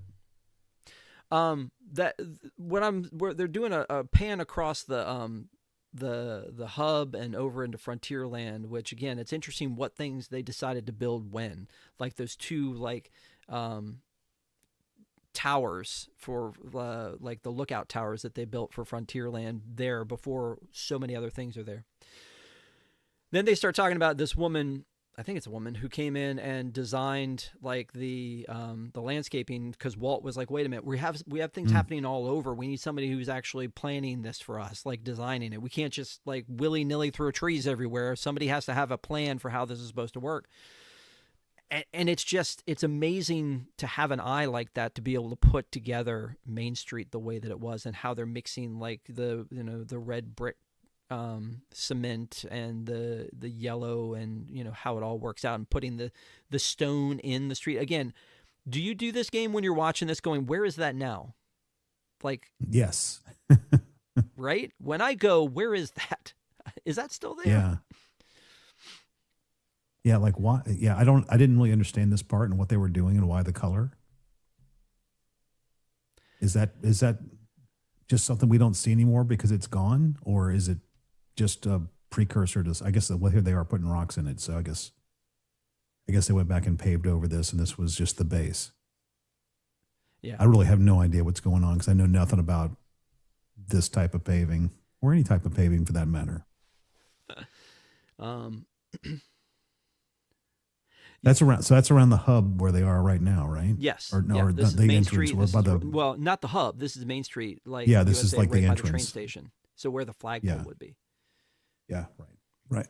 where they're doing a pan across the hub and over into Frontierland, which again, it's interesting what things they decided to build when, like those two towers for like the lookout towers that they built for Frontierland there before so many other things are there. Then they start talking about this woman, I think it's a woman, who came in and designed like the landscaping, because Walt was like, wait a minute, we have things happening all over. We need somebody who's actually planning this for us, like designing it. We can't just like willy-nilly throw trees everywhere. Somebody has to have a plan for how this is supposed to work. And it's amazing to have an eye like that, to be able to put together Main Street the way that it was, and how they're mixing like the red brick cement and the yellow, and how it all works out, and putting the stone in the street. Again, do you do this game when you're watching this going, where is that now? Like, yes. Right? When I go, where is that? Is that still there? Yeah. Yeah, like why? Yeah, I didn't really understand this part and what they were doing and why the color. Is that just something we don't see anymore because it's gone, or is it just a precursor to? I guess here they are putting rocks in it, so I guess they went back and paved over this, and this was just the base. Yeah, I really have no idea what's going on because I know nothing about this type of paving or any type of paving for that matter. That's around the hub where they are right now, right? Yes. Or no, yeah, or this the is Main entrance, Street. or by the well, not the hub. This is Main Street. Like, yeah, this USA, is like right the by entrance. the train station. So where the flagpole would be. Yeah. Right.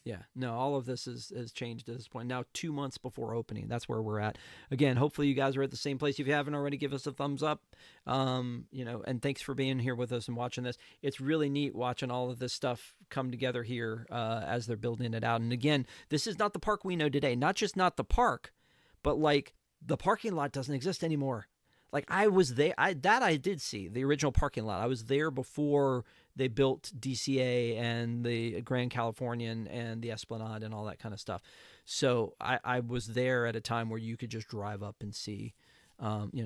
Yeah, no, all of this has changed at this point. Now, 2 months before opening, that's where we're at. Again, hopefully you guys are at the same place. If you haven't already, give us a thumbs up. And thanks for being here with us and watching this. It's really neat watching all of this stuff come together here as they're building it out. And again, this is not the park we know today. Not just not the park, but like the parking lot doesn't exist anymore. Like I was there, I did see the original parking lot. I was there before they built DCA and the Grand Californian and the Esplanade and all that kind of stuff. So I was there at a time where you could just drive up and see,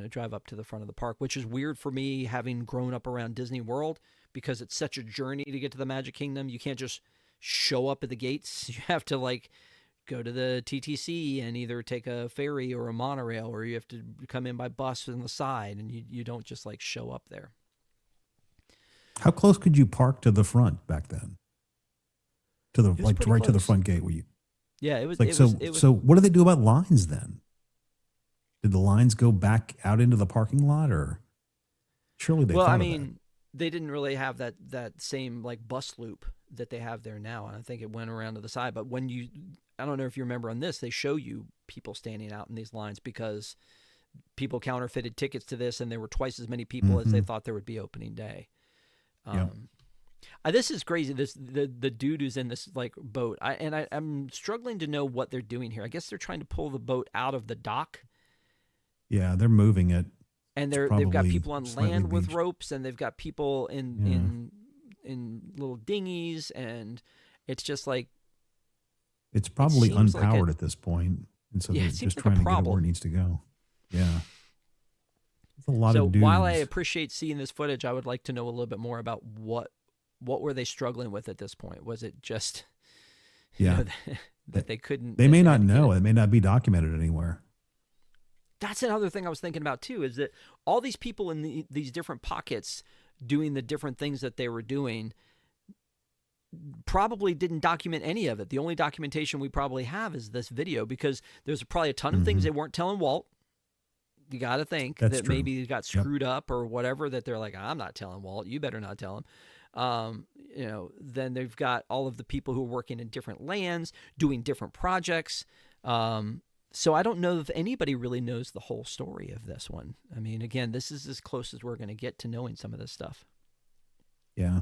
drive up to the front of the park, which is weird for me having grown up around Disney World, because it's such a journey to get to the Magic Kingdom. You can't just show up at the gates. You have to like go to the TTC and either take a ferry or a monorail, or you have to come in by bus on the side, and you don't just like show up there. How close could you park to the front back then? To the right close. To the front gate, were you? Yeah, it was like so. What do they do about lines then? Did the lines go back out into the parking lot, or surely they? Well, I mean, they didn't really have that same like bus loop that they have there now. And I think it went around to the side. But when I don't know if you remember on this, they show you people standing out in these lines because people counterfeited tickets to this, and there were twice as many people as they thought there would be opening day. This is crazy. The dude who's in this like boat. I'm struggling to know what they're doing here. I guess they're trying to pull the boat out of the dock. Yeah, they're moving it. And they've got people on land with ropes, and they've got people in little dinghies, and it's just like it's probably unpowered at this point, and so they're just trying to get it where it needs to go. Yeah, it's a lot of dudes. So while I appreciate seeing this footage, I would like to know a little bit more about what were they struggling with at this point? Was it just that they couldn't? They may not know. It may not be documented anywhere. That's another thing I was thinking about too, is that all these people in these different pockets doing the different things that they were doing probably didn't document any of it. The only documentation we probably have is this video, because there's probably a ton of things they weren't telling Walt. You got to think that maybe he got screwed up or whatever, that they're like, I'm not telling Walt, you better not tell him. Then they've got all of the people who are working in different lands, doing different projects. So I don't know if anybody really knows the whole story of this one. I mean, again, this is as close as we're going to get to knowing some of this stuff. Yeah.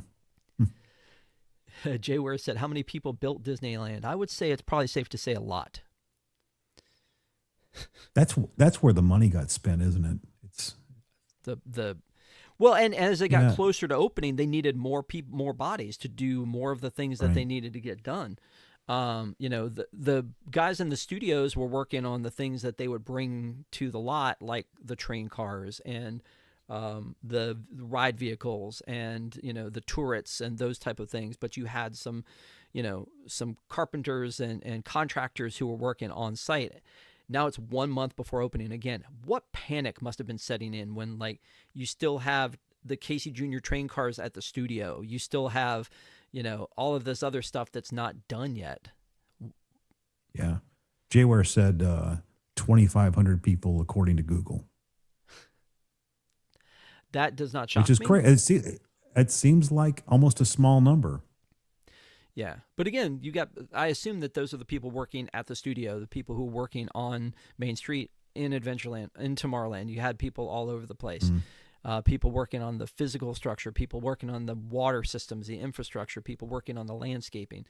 Jay Ware said, how many people built Disneyland? I would say it's probably safe to say a lot. That's where the money got spent, isn't it? It's well, and as they got closer to opening, they needed more bodies to do more of the things that they needed to get done. The guys in the studios were working on the things that they would bring to the lot, like the train cars and the ride vehicles and, the turrets and those type of things. But you had some carpenters and contractors who were working on site. Now it's 1 month before opening. Again, what panic must have been setting in when, like, you still have the Casey Jr. train cars at the studio. You still have, all of this other stuff that's not done yet. Yeah. Jay Ware said 2,500 people, according to Google. That does not shock me. Which is crazy. It seems like almost a small number. Yeah. But again, I assume that those are the people working at the studio, the people who are working on Main Street in Adventureland, in Tomorrowland. You had people all over the place. People working on the physical structure, people working on the water systems, the infrastructure, people working on the landscaping.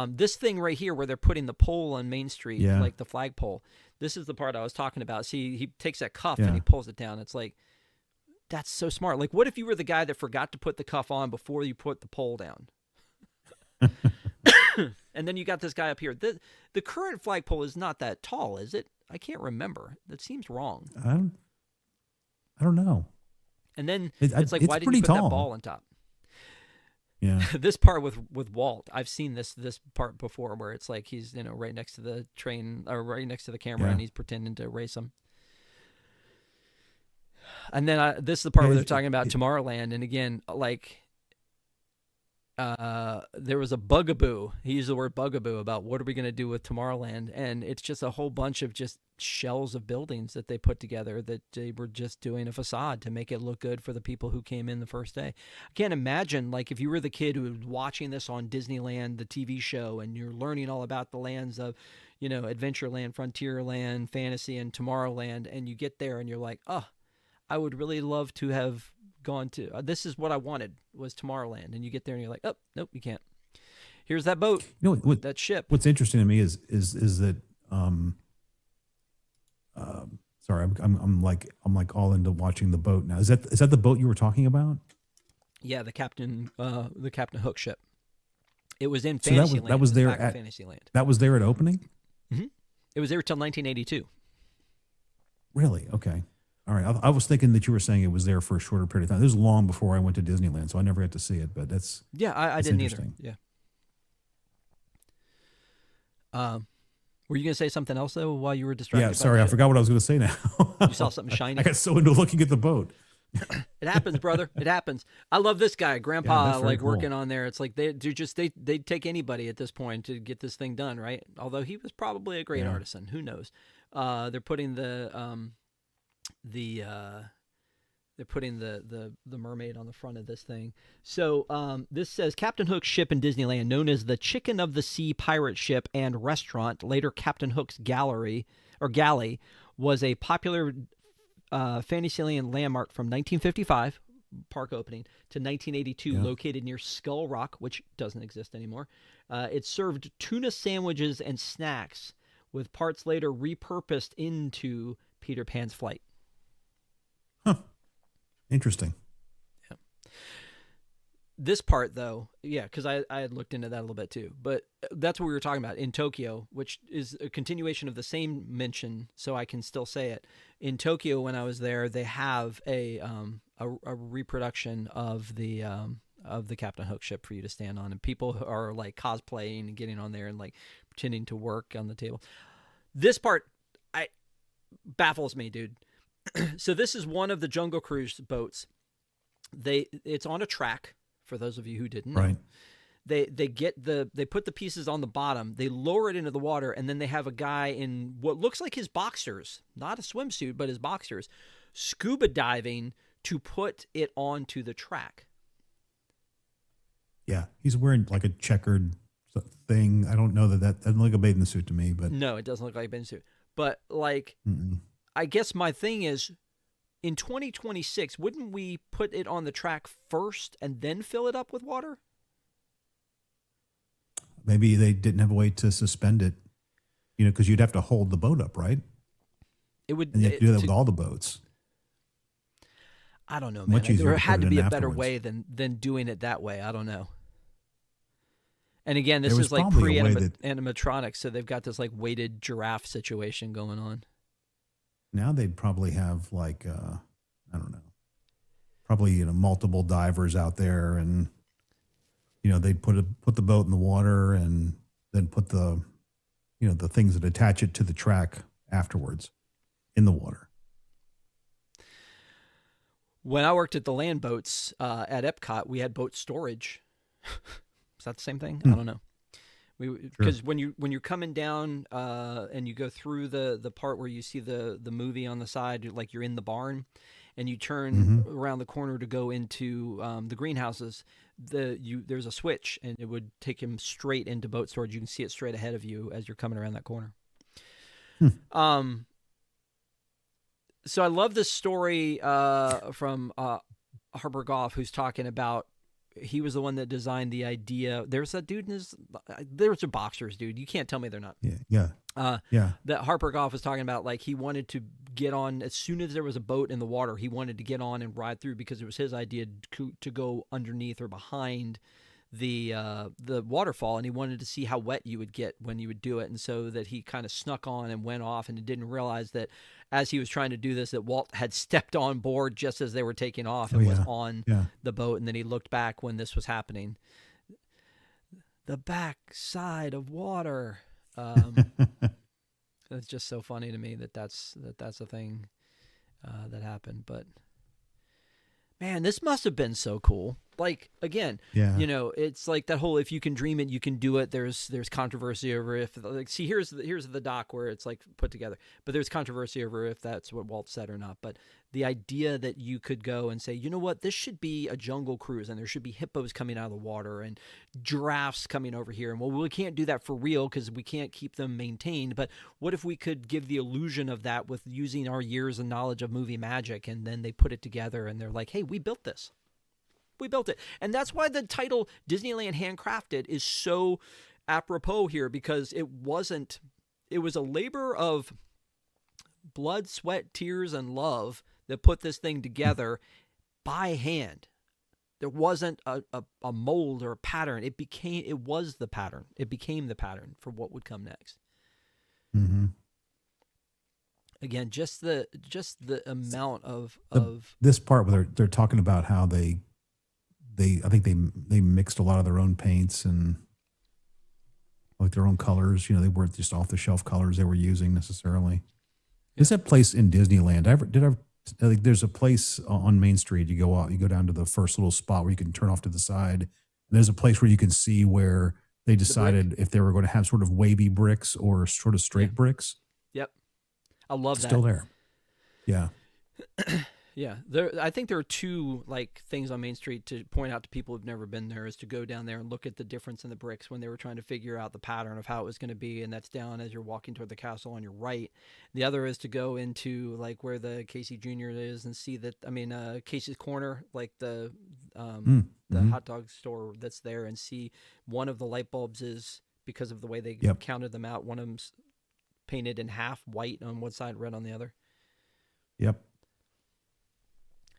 This thing right here where they're putting the pole on Main Street, like the flagpole, this is the part I was talking about. See, he takes that cuff and he pulls it down. It's like, that's so smart. Like, what if you were the guy that forgot to put the cuff on before you put the pole down? And then you got this guy up here. The current flagpole is not that tall, is it? I can't remember. That seems wrong. I don't know. And then it's like, why didn't you put that ball on top? Yeah. This part with Walt, I've seen this part before where it's like he's right next to the train or right next to the camera and he's pretending to race him. And then this is the part where they're talking about Tomorrowland, and again, like there was a bugaboo. He used the word bugaboo about what are we going to do with Tomorrowland, and it's just a whole bunch of just shells of buildings that they put together that they were just doing a facade to make it look good for the people who came in the first day. I can't imagine, like, if you were the kid who was watching this on Disneyland, the TV show, and you're learning all about the lands of, Adventureland, Frontierland, Fantasy, and Tomorrowland, and you get there and you're like, oh, I would really love to have gone to, this is what I wanted, was Tomorrowland. And you get there and you're like, oh, nope, you can't. Here's that boat, that ship. What's interesting to me is that, sorry, I'm like all into watching the boat now. Is that the boat you were talking about? Yeah, the Captain Hook ship. It was in Fantasyland. That was there at Fantasyland. That was there at opening? Mm-hmm. It was there till 1982. Really? Okay. All right. I was thinking that you were saying it was there for a shorter period of time. This was long before I went to Disneyland, so I never got to see it. But that's I didn't either. Yeah. Were you going to say something else though while you were distracted? Yeah. Sorry, I forgot what I was going to say now. You saw something shiny. I got so into looking at the boat. It happens, brother. It happens. I love this guy, Grandpa, like cool. Working on there. It's like they'd take anybody at this point to get this thing done, right? Although he was probably a great artisan. Who knows? They're putting the they're putting the mermaid on the front of this thing. So this says Captain Hook's ship in Disneyland, known as the Chicken of the Sea pirate ship and restaurant, later Captain Hook's galley, was a popular Fantasyland landmark from 1955, park opening, to 1982, located near Skull Rock, which doesn't exist anymore. It served tuna sandwiches and snacks, with parts later repurposed into Peter Pan's flight. Huh. Interesting. Yeah. This part, though, because I had looked into that a little bit too, but that's what we were talking about in Tokyo, which is a continuation of the same mention, so I can still say it. In Tokyo, when I was there, they have a reproduction of the Captain Hook ship for you to stand on, and people are like cosplaying and getting on there and like pretending to work on the table. This part baffles me, dude. So this is one of the Jungle Cruise boats. It's on a track, for those of you who didn't know. Right. They put the pieces on the bottom, they lower it into the water, and then they have a guy in what looks like his boxers, not a swimsuit, but his boxers, scuba diving to put it onto the track. Yeah, he's wearing like a checkered thing. I don't know that doesn't look like a bathing suit to me, but no, it doesn't look like a bathing suit. But like, I guess my thing is, in 2026, wouldn't we put it on the track first and then fill it up with water? Maybe they didn't have a way to suspend it, because you'd have to hold the boat up, right? It would. And you have to do that with all the boats. I don't know, man. There had to be a better way than doing it that way. I don't know. And again, this is like pre-animatronics, so they've got this like weighted giraffe situation going on. Now they'd probably have like, I don't know, probably multiple divers out there, and they'd put the boat in the water and then put the the things that attach it to the track afterwards in the water. When I worked at the land boats at Epcot, we had boat storage. Is that the same thing? I don't know. Because when you're coming down and you go through the part where you see the movie on the side, like you're in the barn, and you turn around the corner to go into the greenhouses, there's a switch, and it would take him straight into boat storage. You can see it straight ahead of you as you're coming around that corner. So I love this story from Harper Goff, who's talking about, he was the one that designed the idea. There's that dude there's a boxers, dude. You can't tell me they're not. Yeah. That Harper Goff was talking about, like, he wanted to get on as soon as there was a boat in the water. He wanted to get on and ride through because it was his idea to go underneath or behind the waterfall, and he wanted to see how wet you would get when you would do it, and so that he kind of snuck on and went off, and didn't realize that as he was trying to do this, that Walt had stepped on board just as they were taking off and was on the boat, and then he looked back when this was happening. The back side of water. It's just so funny to me that's a thing that happened. But man, this must have been so cool. Like, again, it's like that whole, if you can dream it, you can do it. There's controversy over if, like, see, here's the doc where it's like put together, but there's controversy over if that's what Walt said or not. But the idea that you could go and say, you know what, this should be a jungle cruise, and there should be hippos coming out of the water and giraffes coming over here. And well, we can't do that for real because we can't keep them maintained. But what if we could give the illusion of that with using our years and knowledge of movie magic? And then they put it together and they're like, hey, we built this. We built it. And that's why the title Disneyland Handcrafted is so apropos here, because it was a labor of blood, sweat, tears, and love that put this thing together by hand. There wasn't a mold or a pattern. It was the pattern. It became the pattern for what would come next. Again, just the amount of this part where they're talking about how I think they mixed a lot of their own paints and like their own colors. They weren't just off the shelf colors they were using necessarily. There's that place in Disneyland. Like, there's a place on Main Street. You go down to the first little spot where you can turn off to the side. And there's a place where you can see where they decided if they were going to have sort of wavy bricks or sort of straight bricks. Yep. I love that. Still there. Yeah. Yeah, I think there are two like things on Main Street to point out to people who've never been there, is to go down there and look at the difference in the bricks when they were trying to figure out the pattern of how it was going to be, and that's down as you're walking toward the castle on your right. The other is to go into like where the Casey Jr. is and see that, I mean, Casey's Corner, like the Mm-hmm. hot dog store that's there, and see one of the light bulbs is, because of the way they Yep. counted them out, one of them's painted in half, white on one side, red on the other. Yep.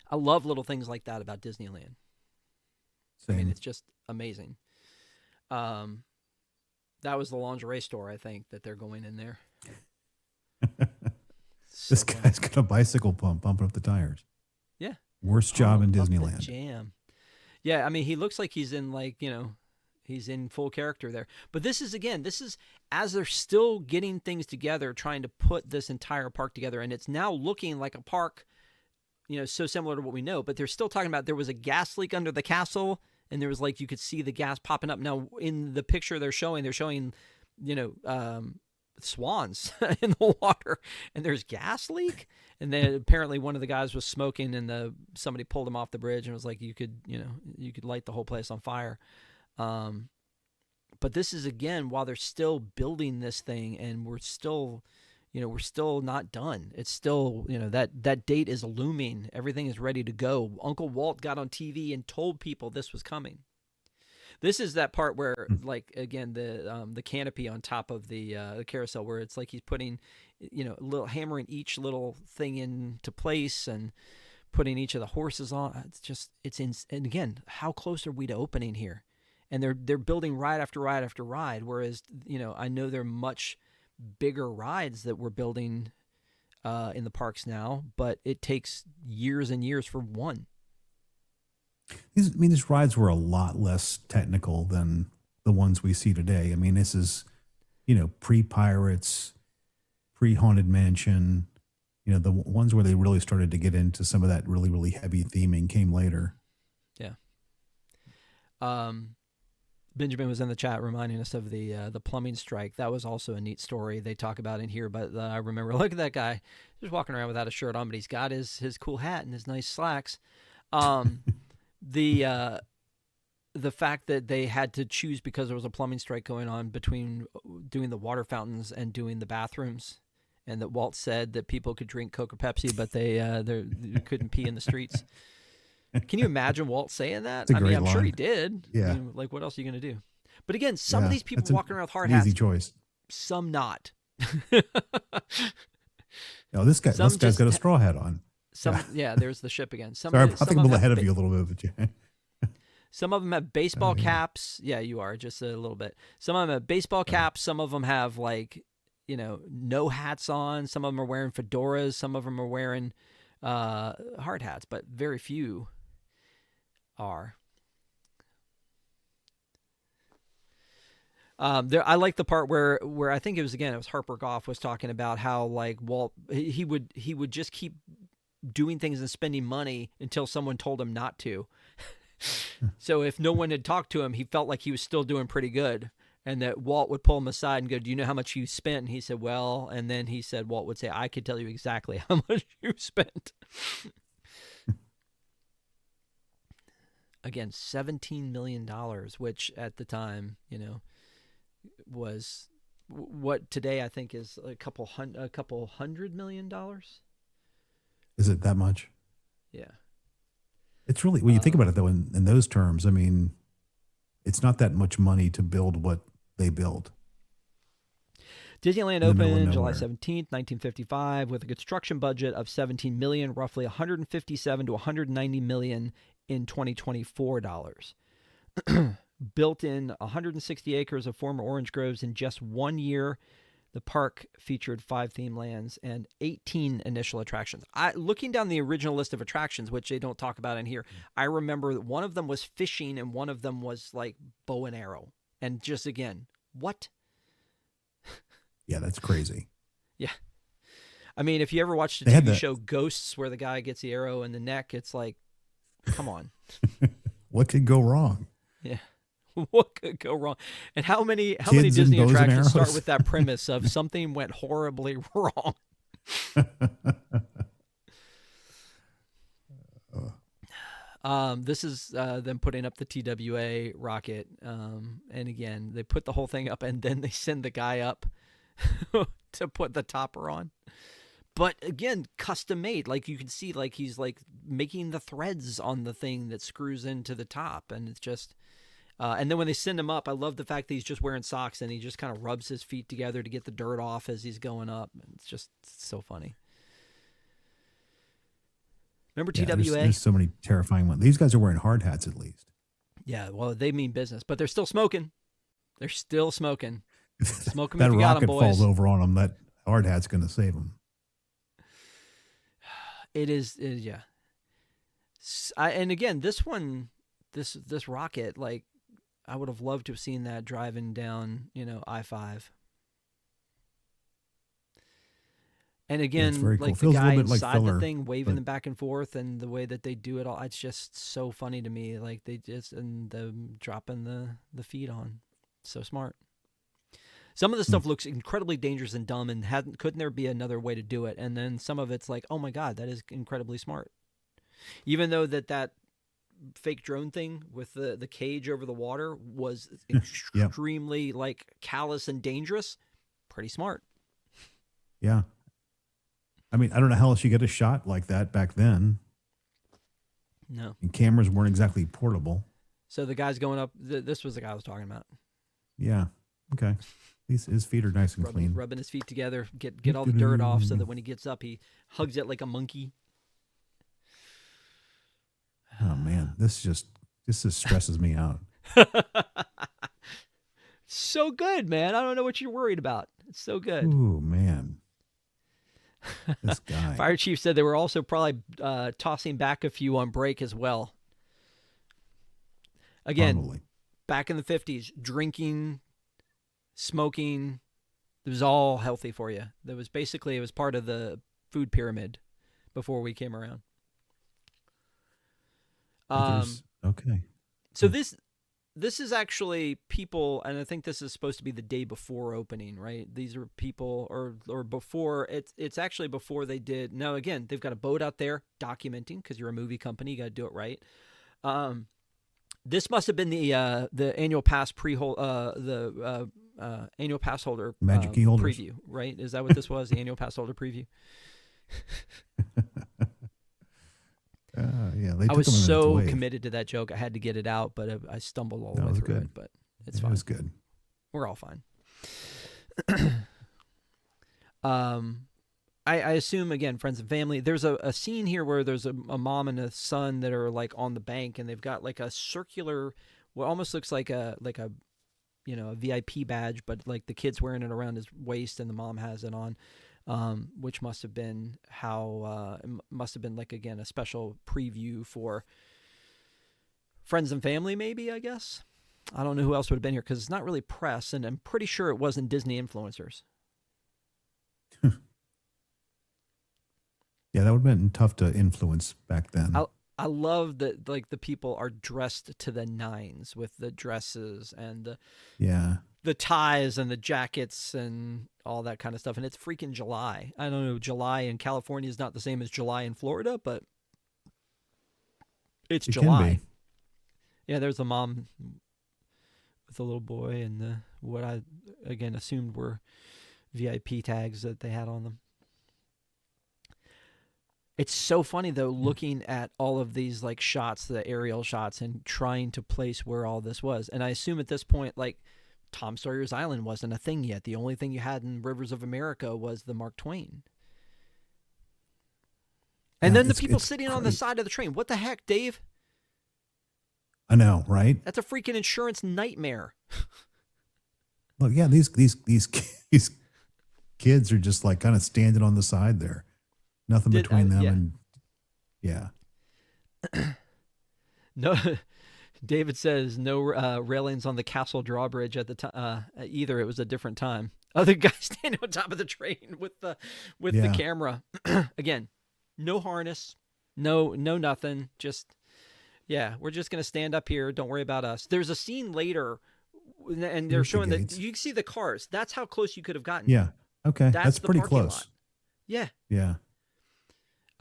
I love little things like that about Disneyland. I mean, Same. it's just amazing. That was the lingerie store, I think, that they're going in there. So This guy's got a bicycle pump pumping up the tires. Yeah. Worst job in Pump up the Disneyland. jam. Yeah, I mean, he looks like he's in, like, you know, he's in full character there. But this is as they're still getting things together, trying to put this entire park together, and it's now looking like a park, you know, so similar to what we know. But they're still talking about there was a gas leak under the castle, and there was, like, you could see the gas popping up. Now, in the picture they're showing, you know, swans in the water, and there's gas leak. And then apparently one of the guys was smoking, and somebody pulled him off the bridge and was like, you could light the whole place on fire. But this is, again, while they're still building this thing, and we're still not done. It's still, you know, that date is looming. Everything is ready to go. Uncle Walt got on TV and told people this was coming. This is that part where, like, again, the canopy on top of the carousel, where it's like he's putting, you know, hammering each little thing into place and putting each of the horses on. And again, how close are we to opening here? And they're building ride after ride after ride. Whereas, you know, I know they're much bigger rides that we're building in the parks now, but it takes years and years for one. These rides were a lot less technical than the ones we see today. I mean, this is, you know, pre-Pirates, pre-Haunted Mansion. You know, the ones where they really started to get into some of that really, really heavy theming came later. Yeah. Benjamin was in the chat reminding us of the plumbing strike. That was also a neat story they talk about in here. But I remember, look at that guy just walking around without a shirt on, but he's got his cool hat and his nice slacks. The fact that they had to choose, because there was a plumbing strike going on, between doing the water fountains and doing the bathrooms, and that Walt said that people could drink Coke or Pepsi, but they couldn't pee in the streets. Can you imagine Walt saying that? I mean, I'm sure he did. Yeah. I mean, like, what else are you going to do? But again, some of these people walking around with hard hats. Easy hats, choice. some not. No, this guy's got a straw hat on. Yeah, there's the ship again. Sorry, I think I'm a little ahead of you a little bit. Some of them have baseball caps. Yeah, you are, just a little bit. Some of them have baseball caps. Some of them have, like, you know, no hats on. Some of them are wearing fedoras. Some of them are wearing hard hats, but very few are. I like the part where I think it was Harper Goff was talking about how, like, Walt, he would just keep doing things and spending money until someone told him not to. So if no one had talked to him, he felt like he was still doing pretty good, and that Walt would pull him aside and go, "Do you know how much you spent?" And he said, "Well," and then he said, Walt would say, "I could tell you exactly how much you spent." Again, $17 million, which at the time, you know, was what today I think is a couple $100 million. Is it that much? Yeah. It's really, when you think about it, though, in those terms, I mean, it's not that much money to build what they build. Disneyland opened July 17th, 1955, with a construction budget of $17 million, roughly $157 to $190 million in 2024 dollars. Built in 160 acres of former orange groves in just 1 year. The park featured 5 theme lands and 18 initial attractions. Looking down the original list of attractions, which they don't talk about in here, I remember that one of them was fishing and one of them was like bow and arrow. And just, again, what? Yeah, that's crazy. Yeah. I mean, if you ever watched the TV show Ghosts, where the guy gets the arrow in the neck, it's like, come on. What could go wrong? Yeah. What could go wrong? And how many Disney attractions start with that premise of something went horribly wrong? This is them putting up the TWA rocket. And again, they put the whole thing up and then they send the guy up to put the topper on. But again, custom made. Like you can see, like he's like making the threads on the thing that screws into the top. And it's just, and then when they send him up, I love the fact that he's just wearing socks and he just kind of rubs his feet together to get the dirt off as he's going up. It's just so funny. Remember TWA? There's so many terrifying ones. These guys are wearing hard hats at least. Yeah, well, they mean business, but they're still smoking. They're still smoking. Smoke them that if you got them, rocket boys. falls over on them. That hard hat's going to save them. It is yeah. And again, this one, this rocket, like I would have loved to have seen that driving down, I-5. And again, very like cool. the guy inside filler, the thing waving them back and forth, and the way that they do it all, it's just so funny to me. Like they just and them dropping the feet on, so smart. Some of the stuff looks incredibly dangerous and dumb, and couldn't there be another way to do it? And then some of it's like, oh my god, that is incredibly smart. Even though that fake drone thing with the cage over the water was extremely like callous and dangerous, pretty smart. Yeah. I mean, I don't know how else you get a shot like that back then. No. And cameras weren't exactly portable. So the guy's going up. This was the guy I was talking about. Yeah. Okay. His feet are nice and clean. Rubbing his feet together, get all the dirt off so that when he gets up, he hugs it like a monkey. Oh, man. This just stresses me out. So good, man. I don't know what you're worried about. It's so good. Ooh, man. This guy. Fire chief said they were also probably tossing back a few on break as well. Again, Probably. Back in the 50s, drinking, smoking, it was all healthy for you. It was part of the food pyramid before we came around. Okay. So this is actually people, and I think this is supposed to be the day before opening, right? These are people, or before, it's actually before they did. Now, again, they've got a boat out there documenting, because you're a movie company, you got to do it right. This must have been the annual pass annual pass holder Magic key holders. preview, right? Is that what this was? The annual pass holder preview? Yeah, I was so committed to that joke. I had to get it out, but I stumbled all the way through it. But it's fine. It was good. We're all fine. I assume, again, friends and family, there's a scene here where there's a mom and a son that are like on the bank, and they've got like a circular, what almost looks like a VIP badge, but like the kid's wearing it around his waist and the mom has it on. Which must have been like, again, a special preview for friends and family, maybe, I guess. I don't know who else would have been here because it's not really press, and I'm pretty sure it wasn't Disney influencers. Yeah, that would have been tough to influence back then. I love that, like, the people are dressed to the nines with the dresses and the ties and the jackets and all that kind of stuff. And it's freaking July. I don't know, July in California is not the same as July in Florida, but it's July. Can be. Yeah, there's a mom with a little boy and what I, again, assumed were VIP tags that they had on them. It's so funny, though, looking at all of these like shots, the aerial shots, and trying to place where all this was. And I assume at this point, like, Tom Sawyer's Island wasn't a thing yet. The only thing you had in Rivers of America was the Mark Twain. And then the people sitting on the side of the train. What the heck, Dave? I know, right? That's a freaking insurance nightmare. Well, yeah, these kids are just like kind of standing on the side there. Nothing between them and No, David says no railings on the castle drawbridge at the time either. It was a different time. Other guy standing on top of the train with the camera. Again, no harness, no nothing. Just we're just gonna stand up here. Don't worry about us. There's a scene later, and they're showing that you can see the cars. That's how close you could have gotten. Yeah. Okay. That's pretty close. Lot. Yeah. Yeah.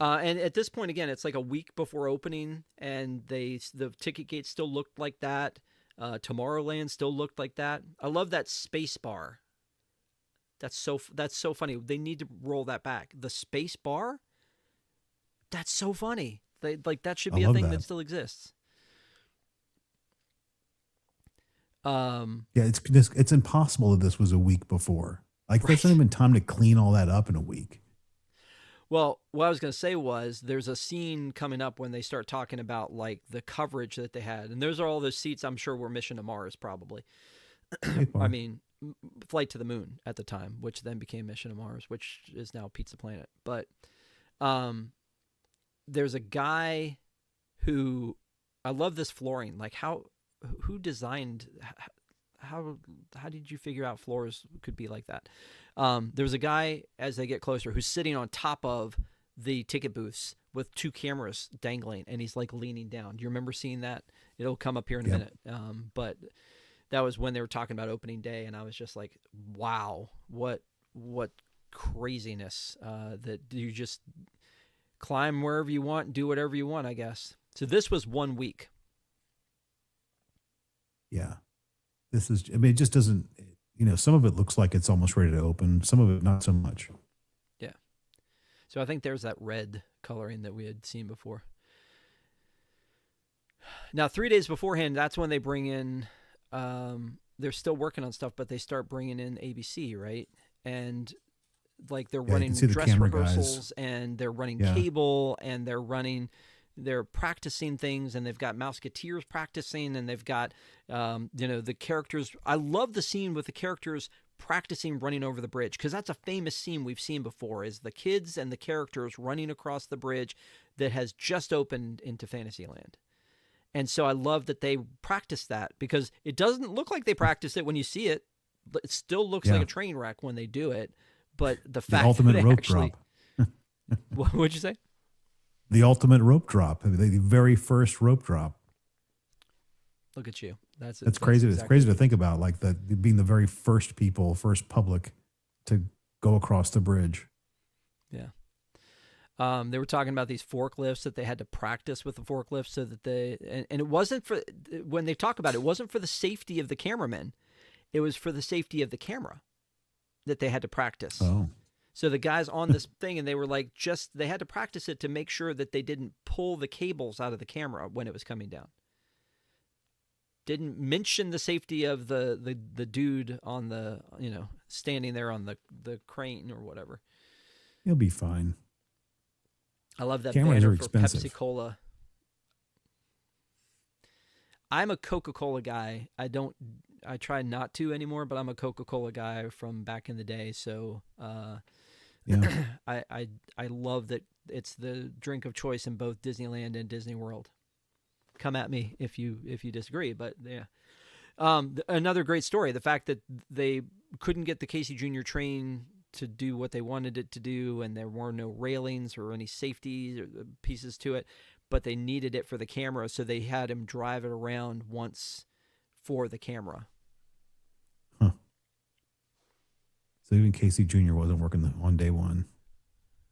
And at this point, again, it's like a week before opening, and the ticket gates still looked like that. Tomorrowland still looked like that. I love that space bar. That's so funny. They need to roll that back. The space bar. That's so funny. That should I be a love thing that that. still exists. Yeah, it's impossible that this was a week before. Like, there's not Right. even time to clean all that up in a week. Well, what I was going to say was there's a scene coming up when they start talking about like the coverage that they had, and those are all those seats I'm sure were Mission to Mars probably. Hey, I bar. mean, Flight to the Moon at the time, which then became Mission to Mars, which is now Pizza Planet. But um, there's a guy who I love this flooring. Like who designed how how did you figure out floors could be like that? There's a guy as they get closer who's sitting on top of the ticket booths with two cameras dangling, and he's like leaning down. Do you remember seeing that? It'll come up here in a Yep. minute. But that was when they were talking about opening day, and I was just like, wow, what craziness that you just climb wherever you want, do whatever you want, I guess. So this was 1 week. Yeah. This is, I mean, it just doesn't, some of it looks like it's almost ready to open. Some of it, not so much. Yeah. So I think there's that red coloring that we had seen before. Now, 3 days beforehand, that's when they bring in, they're still working on stuff, but they start bringing in ABC, right? And like they're Yeah, you running can see the dress camera rehearsals, guys. and they're running Yeah. cable, and they're practicing things, and they've got Mouseketeers practicing, and they've got the characters. I love the scene with the characters practicing running over the bridge, because that's a famous scene we've seen before, is the kids and the characters running across the bridge that has just opened into Fantasyland. And so I love that they practice that, because it doesn't look like they practice it when you see it. It still looks like Yeah. a train wreck when they do it. But the The fact that ultimate they rope actually, drop. what'd you say? The ultimate rope drop. The very first rope drop. Look at you. That's Crazy. It's exactly crazy to think about, like that being the very first people, first public to go across the bridge. Yeah. They were talking about these forklifts, that they had to practice with the forklifts so that and it wasn't for, when they talk about it, it wasn't for the safety of the cameramen. It was for the safety of the camera that they had to practice. Oh, So the guys on this thing, and they were like, they had to practice it to make sure that they didn't pull the cables out of the camera when it was coming down. Didn't mention the safety of the dude on the, standing there on the crane or whatever. you'll be fine. I love that Cameras banner are for expensive. Pepsi Cola. I'm a Coca-Cola guy. I try not to anymore, but I'm a Coca-Cola guy from back in the day. So Yeah. I love that it's the drink of choice in both Disneyland and Disney World. Come at me if you disagree, but yeah. Another great story: the fact that they couldn't get the Casey Jr. train to do what they wanted it to do, and there were no railings or any safety pieces to it, but they needed it for the camera, so they had him drive it around once for the camera. Huh. So even Casey Jr. wasn't working on day one.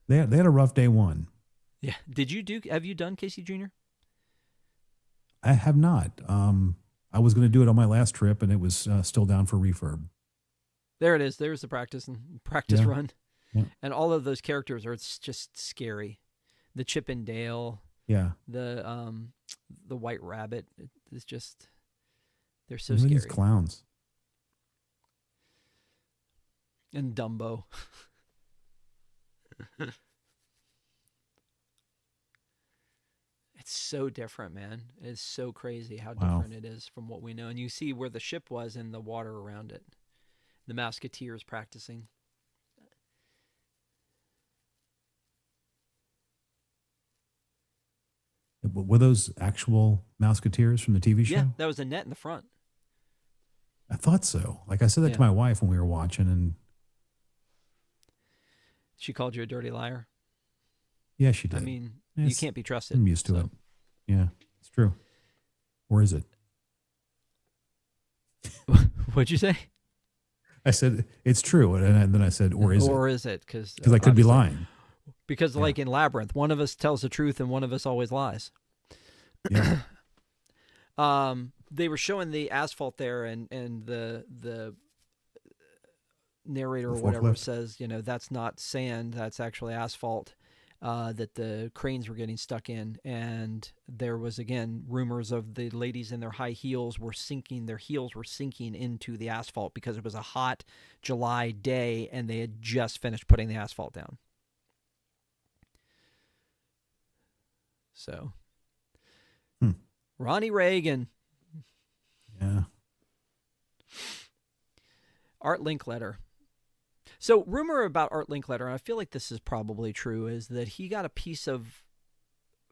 They had a rough day one. Yeah. Have you done Casey Jr.? I have not. I was going to do it on my last trip, and it was still down for refurb. There it is. There's the practice Yeah. run. Yeah. And all of those characters it's just scary. The Chip and Dale, Yeah. the White Rabbit. It's just, they're so Look at scary. these clowns. And Dumbo. It's so different, man. It's so crazy how Wow. different it is from what we know. And you see where the ship was and the water around it. The Mouseketeers practicing. Were those actual Mouseketeers from the TV show? Yeah, that was a net in the front. I thought so. Like, I said that to my wife when we were watching, and She called you a dirty liar. yeah, she did. I mean, Yeah, you can't be trusted. I'm used to it. Yeah, it's true. Or is it? What'd you say? I said, it's true. And then I said, or is it? Or is it? Because Because I could be lying. Because Yeah. like in Labyrinth, one of us tells the truth and one of us always lies. Yeah. They were showing the asphalt there, and the narrator The or whatever forklift. says, that's not sand, that's actually asphalt. That the cranes were getting stuck in, and there was again rumors of the ladies in their high heels were sinking. Their heels were sinking into the asphalt because it was a hot July day, and they had just finished putting the asphalt down. So, Hmm. Ronnie Reagan, Yeah. Art Linkletter. So, rumor about Art Linkletter, and I feel like this is probably true, is that he got a piece of,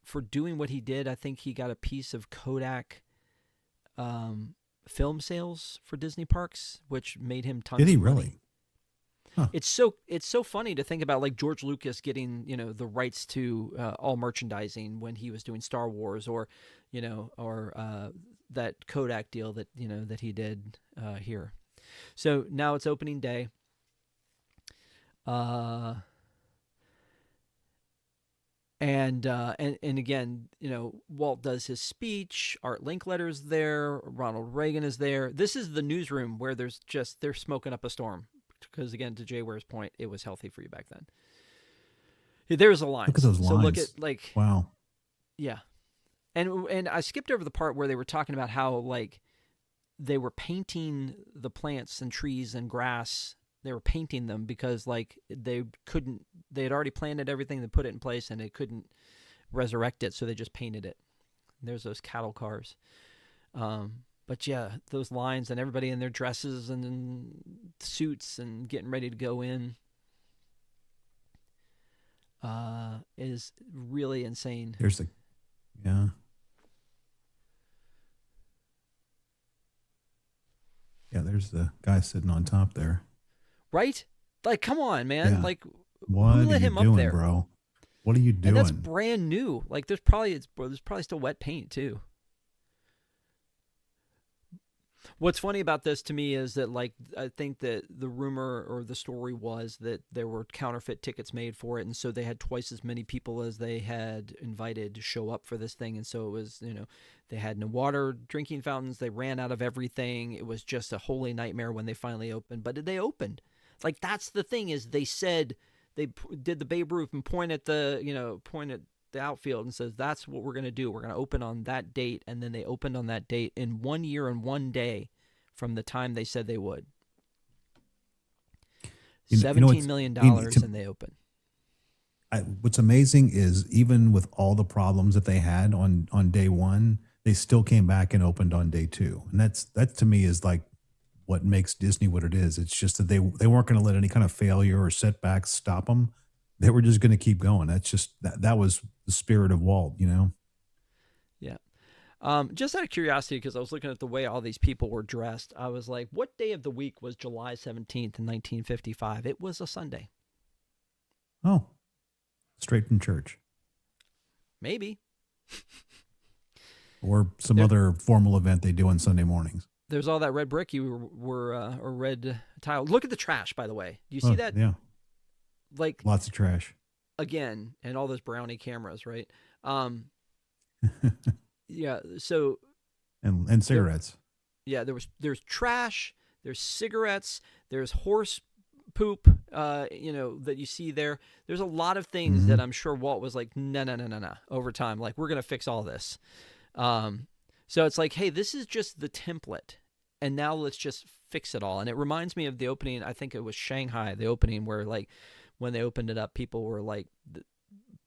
for doing what he did, I think he got a piece of Kodak film sales for Disney parks, which made him tons Did he of money. really? Huh. It's so funny to think about, like George Lucas getting the rights to all merchandising when he was doing Star Wars, or that Kodak deal that that he did here. So now it's opening day. And again, Walt does his speech. Art Linkletter's there. Ronald Reagan is there. This is the newsroom where they're smoking up a storm. Because again, to Jay Ware's point, it was healthy for you back then. There's the lines. Look at those lines. So look at wow. Yeah, and I skipped over the part where they were talking about how they were painting the plants and trees and grass. They were painting them because they had already planted everything, they put it in place, and they couldn't resurrect it, so they just painted it. There's those cattle cars. But yeah, those lines and everybody in their dresses and in suits and getting ready to go in is really insane. There's yeah. Yeah, there's the guy sitting on top there. Right? Come on, man. Yeah. Who let him doing, up there, bro? What are you doing? And that's brand new. There's probably still wet paint too. What's funny about this to me is that I think that the rumor or the story was that there were counterfeit tickets made for it, and so they had twice as many people as they had invited to show up for this thing, and so it was they had no water, drinking fountains, they ran out of everything. It was just a holy nightmare when they finally opened. But they opened. That's the thing, is they said they did the Babe Ruth and point at the outfield and says, that's what we're going to do. We're going to open on that date. And then they opened on that date in 1 year and 1 day from the time they said they would. $17 million, and they open. What's amazing is even with all the problems that they had on day one, they still came back and opened on day two. And that to me is what makes Disney what it is. It's just that they weren't going to let any kind of failure or setbacks stop them. They were just going to keep going. That's just that was the spirit of Walt, Yeah. Just out of curiosity, because I was looking at the way all these people were dressed, I was like, what day of the week was July 17th in 1955? It was a Sunday. Oh, straight from church. Maybe. Or some other formal event they do on Sunday mornings. There's all that red brick or red tile. Look at the trash, by the way. Do you see that? Yeah. Lots of trash. Again, and all those brownie cameras, right? Yeah, so and cigarettes. There's trash, there's cigarettes, there's horse poop, that you see there. There's a lot of things that I'm sure Walt was like, no, over time, we're gonna fix all this. So it's hey, this is just the template, and now let's just fix it all. And it reminds me of the opening. I think it was Shanghai, the opening where when they opened it up, people were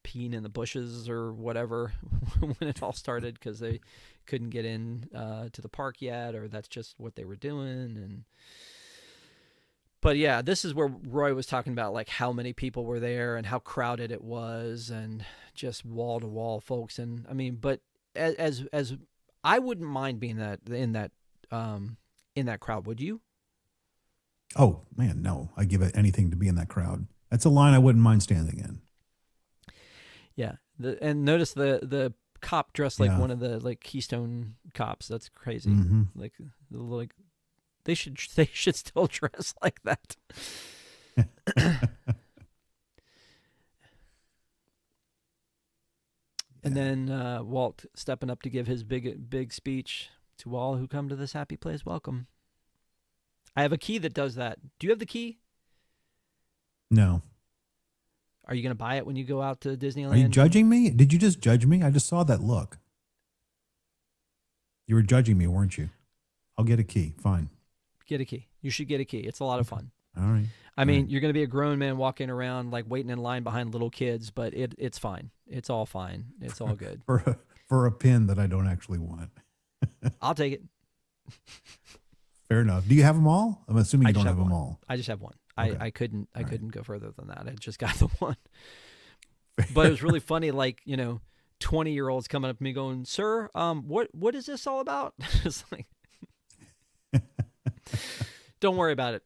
peeing in the bushes or whatever when it all started because they couldn't get in to the park yet, or that's just what they were doing. But yeah, this is where Roy was talking about how many people were there and how crowded it was, and just wall to wall folks. And I mean, but as I wouldn't mind being in that crowd. Would you? Oh man, no! I give it anything to be in that crowd. That's a line I wouldn't mind standing in. Yeah, and notice the cop dressed like one of the Keystone cops. That's crazy. Mm-hmm. They should still dress like that. And then Walt stepping up to give his big speech to all who come to this happy place. Welcome. I have a key that does that. Do you have the key? No. Are you going to buy it when you go out to Disneyland? Are you judging me? Did you just judge me? I just saw that look. You were judging me, weren't you? I'll get a key. Fine. Get a key. You should get a key. It's a lot of fun. All right. I mean, you're going to be a grown man walking around like waiting in line behind little kids, but it's fine. It's all fine. It's all good. for a pin that I don't actually want. I'll take it. Fair enough. Do you have them all? I'm assuming you don't have them all. I just have one. Okay. I couldn't go further than that. I just got the one. But it was really funny, like, 20-year-olds coming up to me going, "Sir, what is this all about?" It's like, don't worry about it.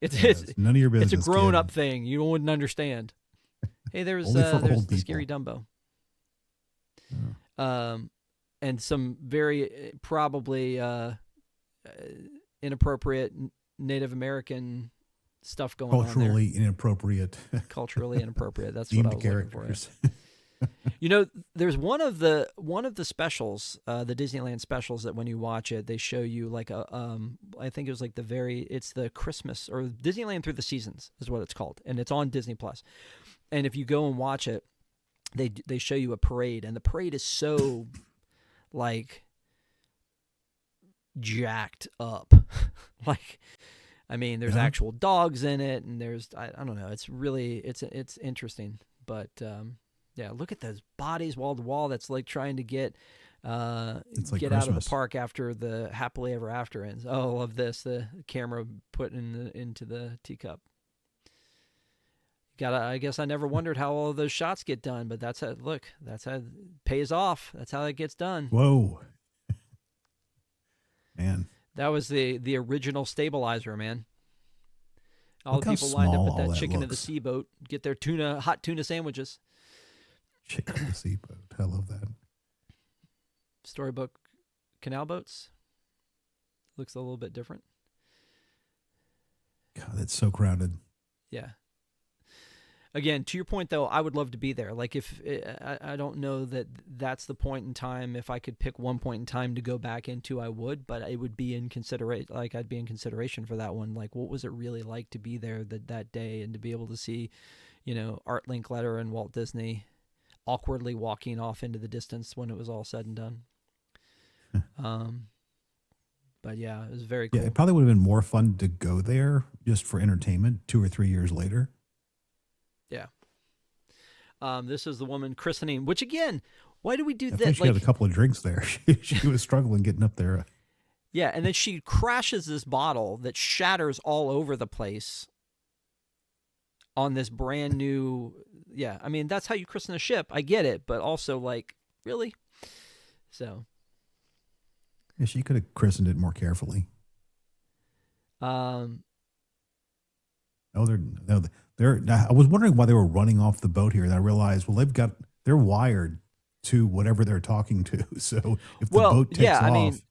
It's none of your business. It's a grown-up thing. You wouldn't understand. Hey, there's the scary Dumbo. Oh. And some very probably inappropriate Native American stuff going on there. Culturally inappropriate. Culturally inappropriate. That's what I was characters. looking for. There's one of the specials, the Disneyland specials, that when you watch it, they show you like I think it was like it's the Christmas or Disneyland Through the Seasons is what it's called, and it's on Disney Plus. And if you go and watch it, they show you a parade, and the parade is so like jacked up. Like, I mean, there's actual dogs in it, and there's I don't know. It's really it's interesting, but yeah, look at those bodies wall to wall. That's like trying to get out of the park after the happily ever after ends. Oh, I love this. The camera put into the teacup. I guess I never wondered how all of those shots get done, but that's how it pays off. That's how it gets done. Whoa. Man. That was the original stabilizer, man. All the people lined up at that Chicken of the Sea boat, get their hot tuna sandwiches. Chicken of the Sea boat. I love that. Storybook canal boats. Looks a little bit different. God, that's so crowded. Yeah. Again, to your point, though, I would love to be there. Like, if I don't know that that's the point in time. If I could pick one point in time to go back into, I would. But it would be in consideration. Like, I'd be in consideration for that one. Like, what was it really like to be there that day and to be able to see, Art Linkletter and Walt Disney awkwardly walking off into the distance when it was all said and done. But yeah, it was very cool. Yeah, it probably would have been more fun to go there just for entertainment 2 or 3 years later. Yeah. This is the woman christening, which again, why do we do that? I think she had a couple of drinks there. She was struggling getting up there. Yeah, and then she crashes this bottle that shatters all over the place on this brand new. Yeah, I mean, that's how you christen a ship. I get it, but also, like, really? So. Yeah, she could have christened it more carefully. Oh, I was wondering why they were running off the boat here, and I realized, well, they're wired to whatever they're talking to. So if the boat takes off,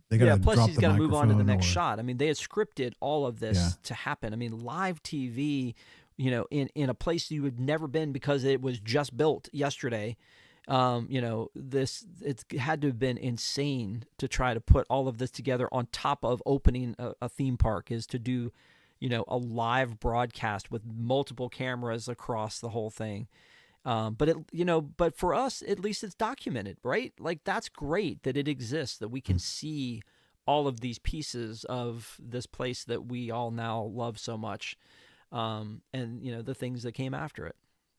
they got to plus drop he's the got to move on to the microphone next shot. I mean, they had scripted all of this to happen. I mean, live TV, in a place you had never been because it was just built yesterday. It's had to have been insane to try to put all of this together on top of opening a theme park, is to do, a live broadcast with multiple cameras across the whole thing. But for us, at least it's documented, right? Like, that's great that it exists, that we can see all of these pieces of this place that we all now love so much. And the things that came after it.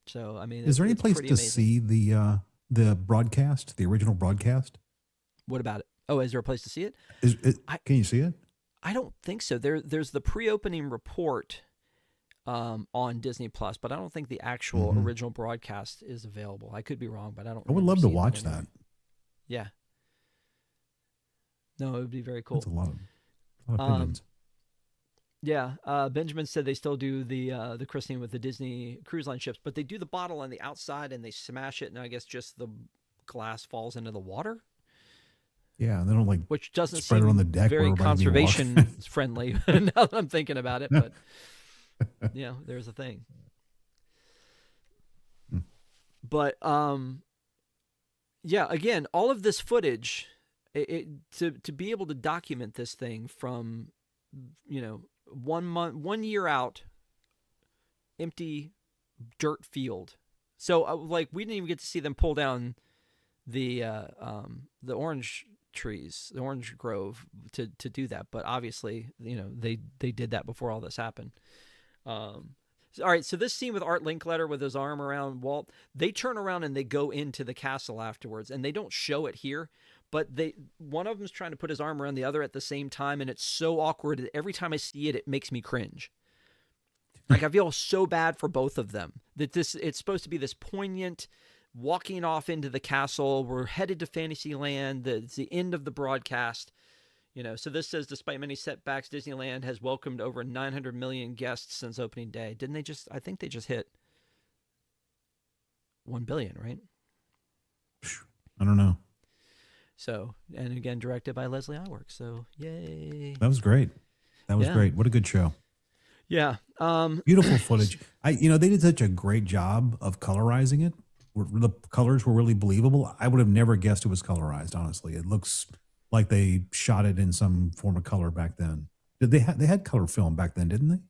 So, I mean, is there any place to see the broadcast, the original broadcast? What about it? Oh, is there a place to see it? Can you see it? I don't think so. There's the pre-opening report on Disney Plus, but I don't think the actual original broadcast is available. I could be wrong, but I don't. I would love to watch that. Yeah. No, it would be very cool. That's a lot of opinions. Yeah, Benjamin said they still do the christening with the Disney Cruise Line ships, but they do the bottle on the outside and they smash it, and I guess just the glass falls into the water. Yeah, they don't which doesn't spread seem it on the deck very conservation friendly. Now that I'm thinking about it, but there's a thing. But yeah, again, all of this footage, to be able to document this thing from, 1 month, 1 year out, empty dirt field. So like we didn't even get to see them pull down the orange trees, the orange grove to do that. But obviously, they did that before all this happened. All right, so this scene with Art Linkletter with his arm around Walt, they turn around and they go into the castle afterwards, and they don't show it here, but one of them's trying to put his arm around the other at the same time, and it's so awkward that every time I see it, it makes me cringe. Like I feel so bad for both of them. It's supposed to be this poignant walking off into the castle. We're headed to Fantasyland. It's the end of the broadcast. So this says, despite many setbacks, Disneyland has welcomed over 900 million guests since opening day. I think they just hit 1 billion, right? I don't know. So, and again, directed by Leslie Iwerks. So, yay. That was great. That was great. What a good show. Yeah. Beautiful footage. They did such a great job of colorizing it. The colors were really believable. I would have never guessed it was colorized, honestly. It looks like they shot it in some form of color back then. They had color film back then, didn't they?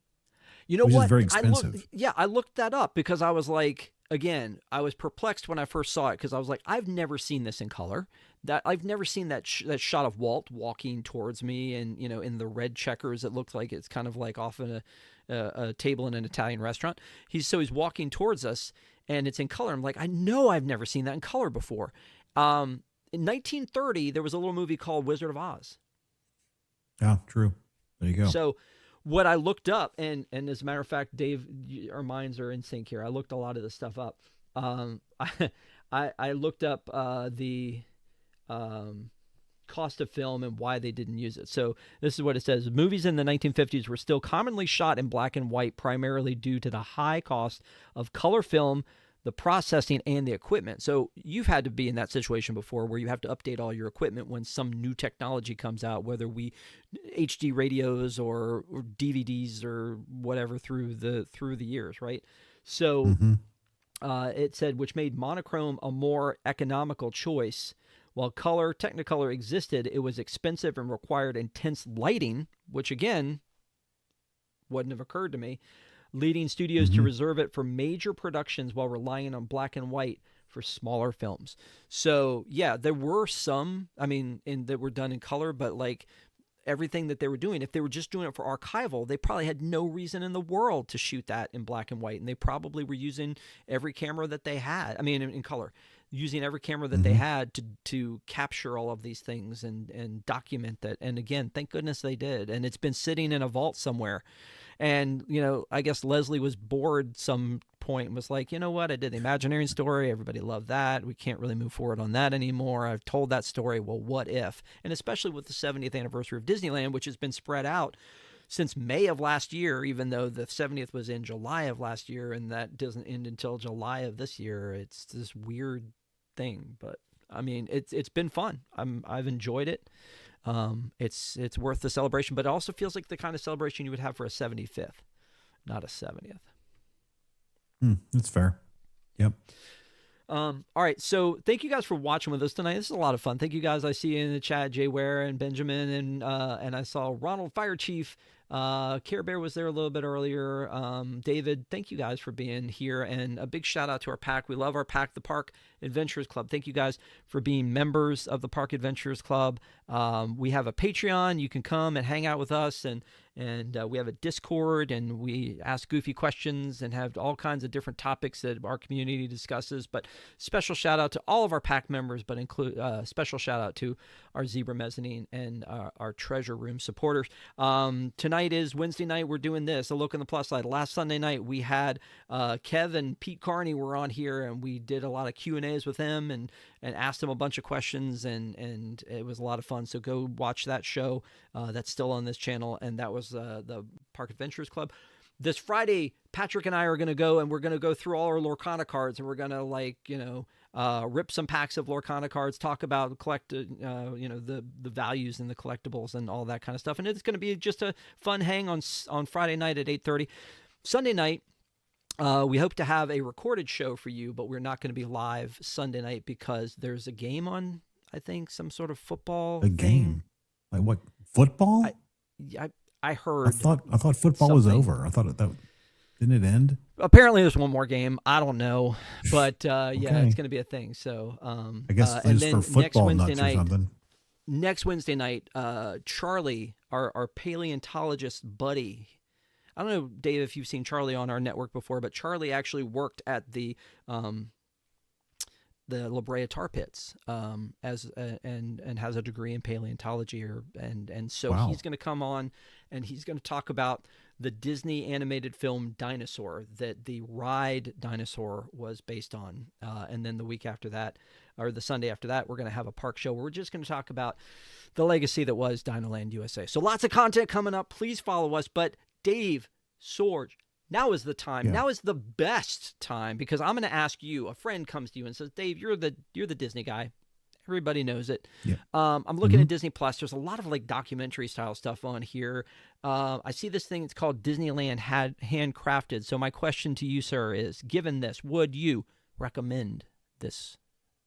You know Which what? is very expensive. I looked that up because I was like, again, I was perplexed when I first saw it because I was like, I've never seen this in color. That I've never seen that shot of Walt walking towards me, and in the red checkers, it looked like it's kind of like off in a table in an Italian restaurant. He's walking towards us, and it's in color. I'm like, I know I've never seen that in color before. In 1930, there was a little movie called Wizard of Oz. Yeah, true. There you go. So what I looked up, and as a matter of fact, Dave, our minds are in sync here. I looked a lot of this stuff up. I looked up the cost of film and why they didn't use it. So this is what it says. Movies in the 1950s were still commonly shot in black and white, primarily due to the high cost of color film, the processing, and the equipment. So you've had to be in that situation before where you have to update all your equipment when some new technology comes out, whether we HD radios or DVDs or whatever through the years, right? So it said, which made monochrome a more economical choice. While Technicolor existed, it was expensive and required intense lighting, which again wouldn't have occurred to me, leading studios to reserve it for major productions while relying on black and white for smaller films. So yeah, there were some, that were done in color, but like everything that they were doing, if they were just doing it for archival, they probably had no reason in the world to shoot that in black and white. And they probably were using every camera that they had, in color, using every camera that they had to capture all of these things and document that. And again, thank goodness they did. And it's been sitting in a vault somewhere. And, I guess Leslie was bored some point and was like, you know what? I did the Imagineering story. Everybody loved that. We can't really move forward on that anymore. I've told that story. Well, what if? And especially with the 70th anniversary of Disneyland, which has been spread out since May of last year, even though the 70th was in July of last year, and that doesn't end until July of this year. It's this weird thing, but it's been fun. I've enjoyed it. It's worth the celebration, but it also feels like the kind of celebration you would have for a 75th, not a 70th. That's fair. Yep. All right. So thank you guys for watching with us tonight. This is a lot of fun. Thank you guys. I see you in the chat, Jay Ware and Benjamin, and I saw Ronald Fire Chief. Care Bear was there a little bit earlier. David, thank you guys for being here, and a big shout out to our pack. We love our pack, the Park Adventurers Club. Thank you guys for being members of the Park Adventurers Club. We have a Patreon. You can come and hang out with us, and we have a Discord, and we ask goofy questions and have all kinds of different topics that our community discusses. But special shout out to all of our pack members, but include special shout out to our Zebra Mezzanine and our Treasure Room supporters. Tonight is Wednesday night. We're doing this, a look on the plus side. Last Sunday night we had Kev and Pete Carney were on here, and we did a lot of Q&As with him and asked him a bunch of questions, and it was a lot of fun. So go watch that show. That's still on this channel, and that was the Park Adventurers Club. This Friday, Patrick and I are going to go, and we're going to go through all our Lorcana cards, and we're going to rip some packs of Lorcana cards, talk about the values and the collectibles and all that kind of stuff. And it's going to be just a fun hang on Friday night at 8:30. Sunday night, We hope to have a recorded show for you, but we're not going to be live Sunday night because there's a game on, I think, some sort of football A game? Like what? Football? I heard. I thought football was over. I thought that didn't it end? Apparently, there's one more game. I don't know, but yeah, it's going to be a thing. So I guess and just then for football next Wednesday nuts night, or something. Next Wednesday night, Charlie, our paleontologist buddy. I don't know, Dave, if you've seen Charlie on our network before, but Charlie actually worked at the La Brea tar pits and has a degree in paleontology, and so Wow. he's going to come on and he's going to talk about the Disney animated film Dinosaur that the ride Dinosaur was based on, and then the week after that, or the Sunday after that, we're going to have a park show where we're just going to talk about the legacy that was Dinoland USA. So lots of content coming up. Please follow us. But Dave, Sorge, now is the time. Yeah. Now is the best time, because I'm going to ask you. A friend comes to you and says, "Dave, you're the Disney guy. Everybody knows it." Yeah. I'm looking at Disney Plus. There's a lot of like documentary style stuff on here. I see this thing. It's called Disneyland Handcrafted. So my question to you, sir, is: given this, would you recommend this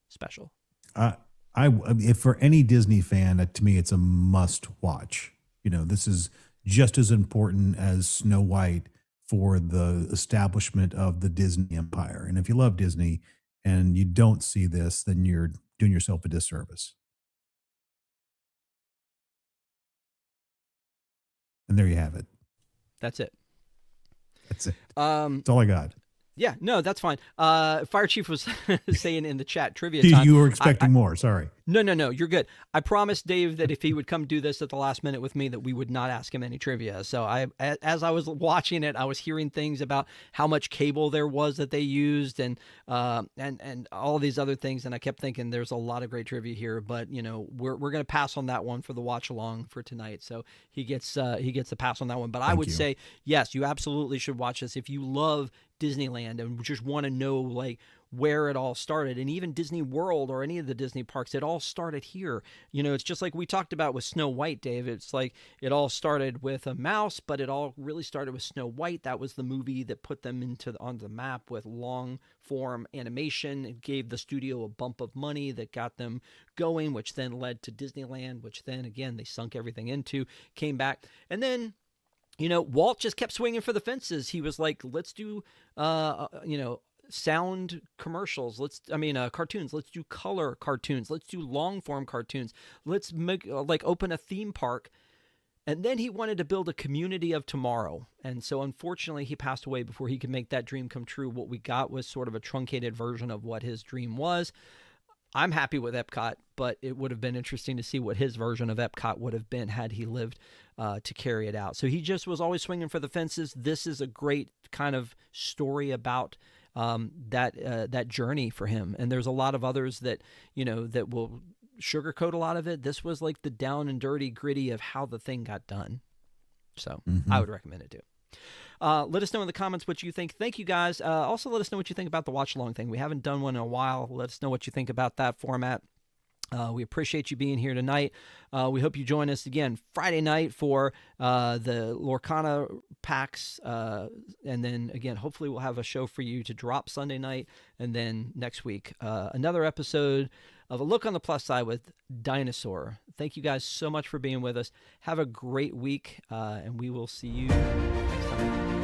special? If for any Disney fan, to me, it's a must watch. This is just as important as Snow White for the establishment of the Disney empire. And if you love Disney and you don't see this, then you're doing yourself a disservice. And there you have it. That's it. That's all I got. Yeah, no, that's fine. Fire Chief was saying in the chat, trivia time. You were expecting more. Sorry. No, you're good. I promised Dave that if he would come do this at the last minute with me, that we would not ask him any trivia. So as I was watching it, I was hearing things about how much cable there was that they used and all these other things, and I kept thinking there's a lot of great trivia here, but we're going to pass on that one for the watch along for tonight. So he gets the pass on that one. But I would say yes, you absolutely should watch this if you love Disneyland and just want to know like where it all started, and even Disney World or any of the Disney parks, it all started here. It's just like we talked about with Snow White, Dave. It's like it all started with a mouse, but it all really started with Snow White. That was the movie that put them on the map with long form animation. It gave the studio a bump of money that got them going, which then led to Disneyland, which then again they sunk everything into, came back, and then Walt just kept swinging for the fences. He was like, let's do, sound commercials. Cartoons. Let's do color cartoons. Let's do long form cartoons. Let's make open a theme park. And then he wanted to build a community of tomorrow. And so unfortunately he passed away before he could make that dream come true. What we got was sort of a truncated version of what his dream was. I'm happy with Epcot, but it would have been interesting to see what his version of Epcot would have been had he lived to carry it out. So he just was always swinging for the fences. This is a great kind of story about that journey for him. And there's a lot of others that, that will sugarcoat a lot of it. This was like the down and dirty, gritty of how the thing got done. So I would recommend it too. Let us know in the comments what you think. Thank you, guys. Also, let us know what you think about the watch-along thing. We haven't done one in a while. Let us know what you think about that format. We appreciate you being here tonight. We hope you join us again Friday night for the Lorcana packs. And then, again, hopefully we'll have a show for you to drop Sunday night. And then next week, another episode of A Look on the Plus Side with Dinosaur. Thank you guys so much for being with us. Have a great week, and we will see you next time.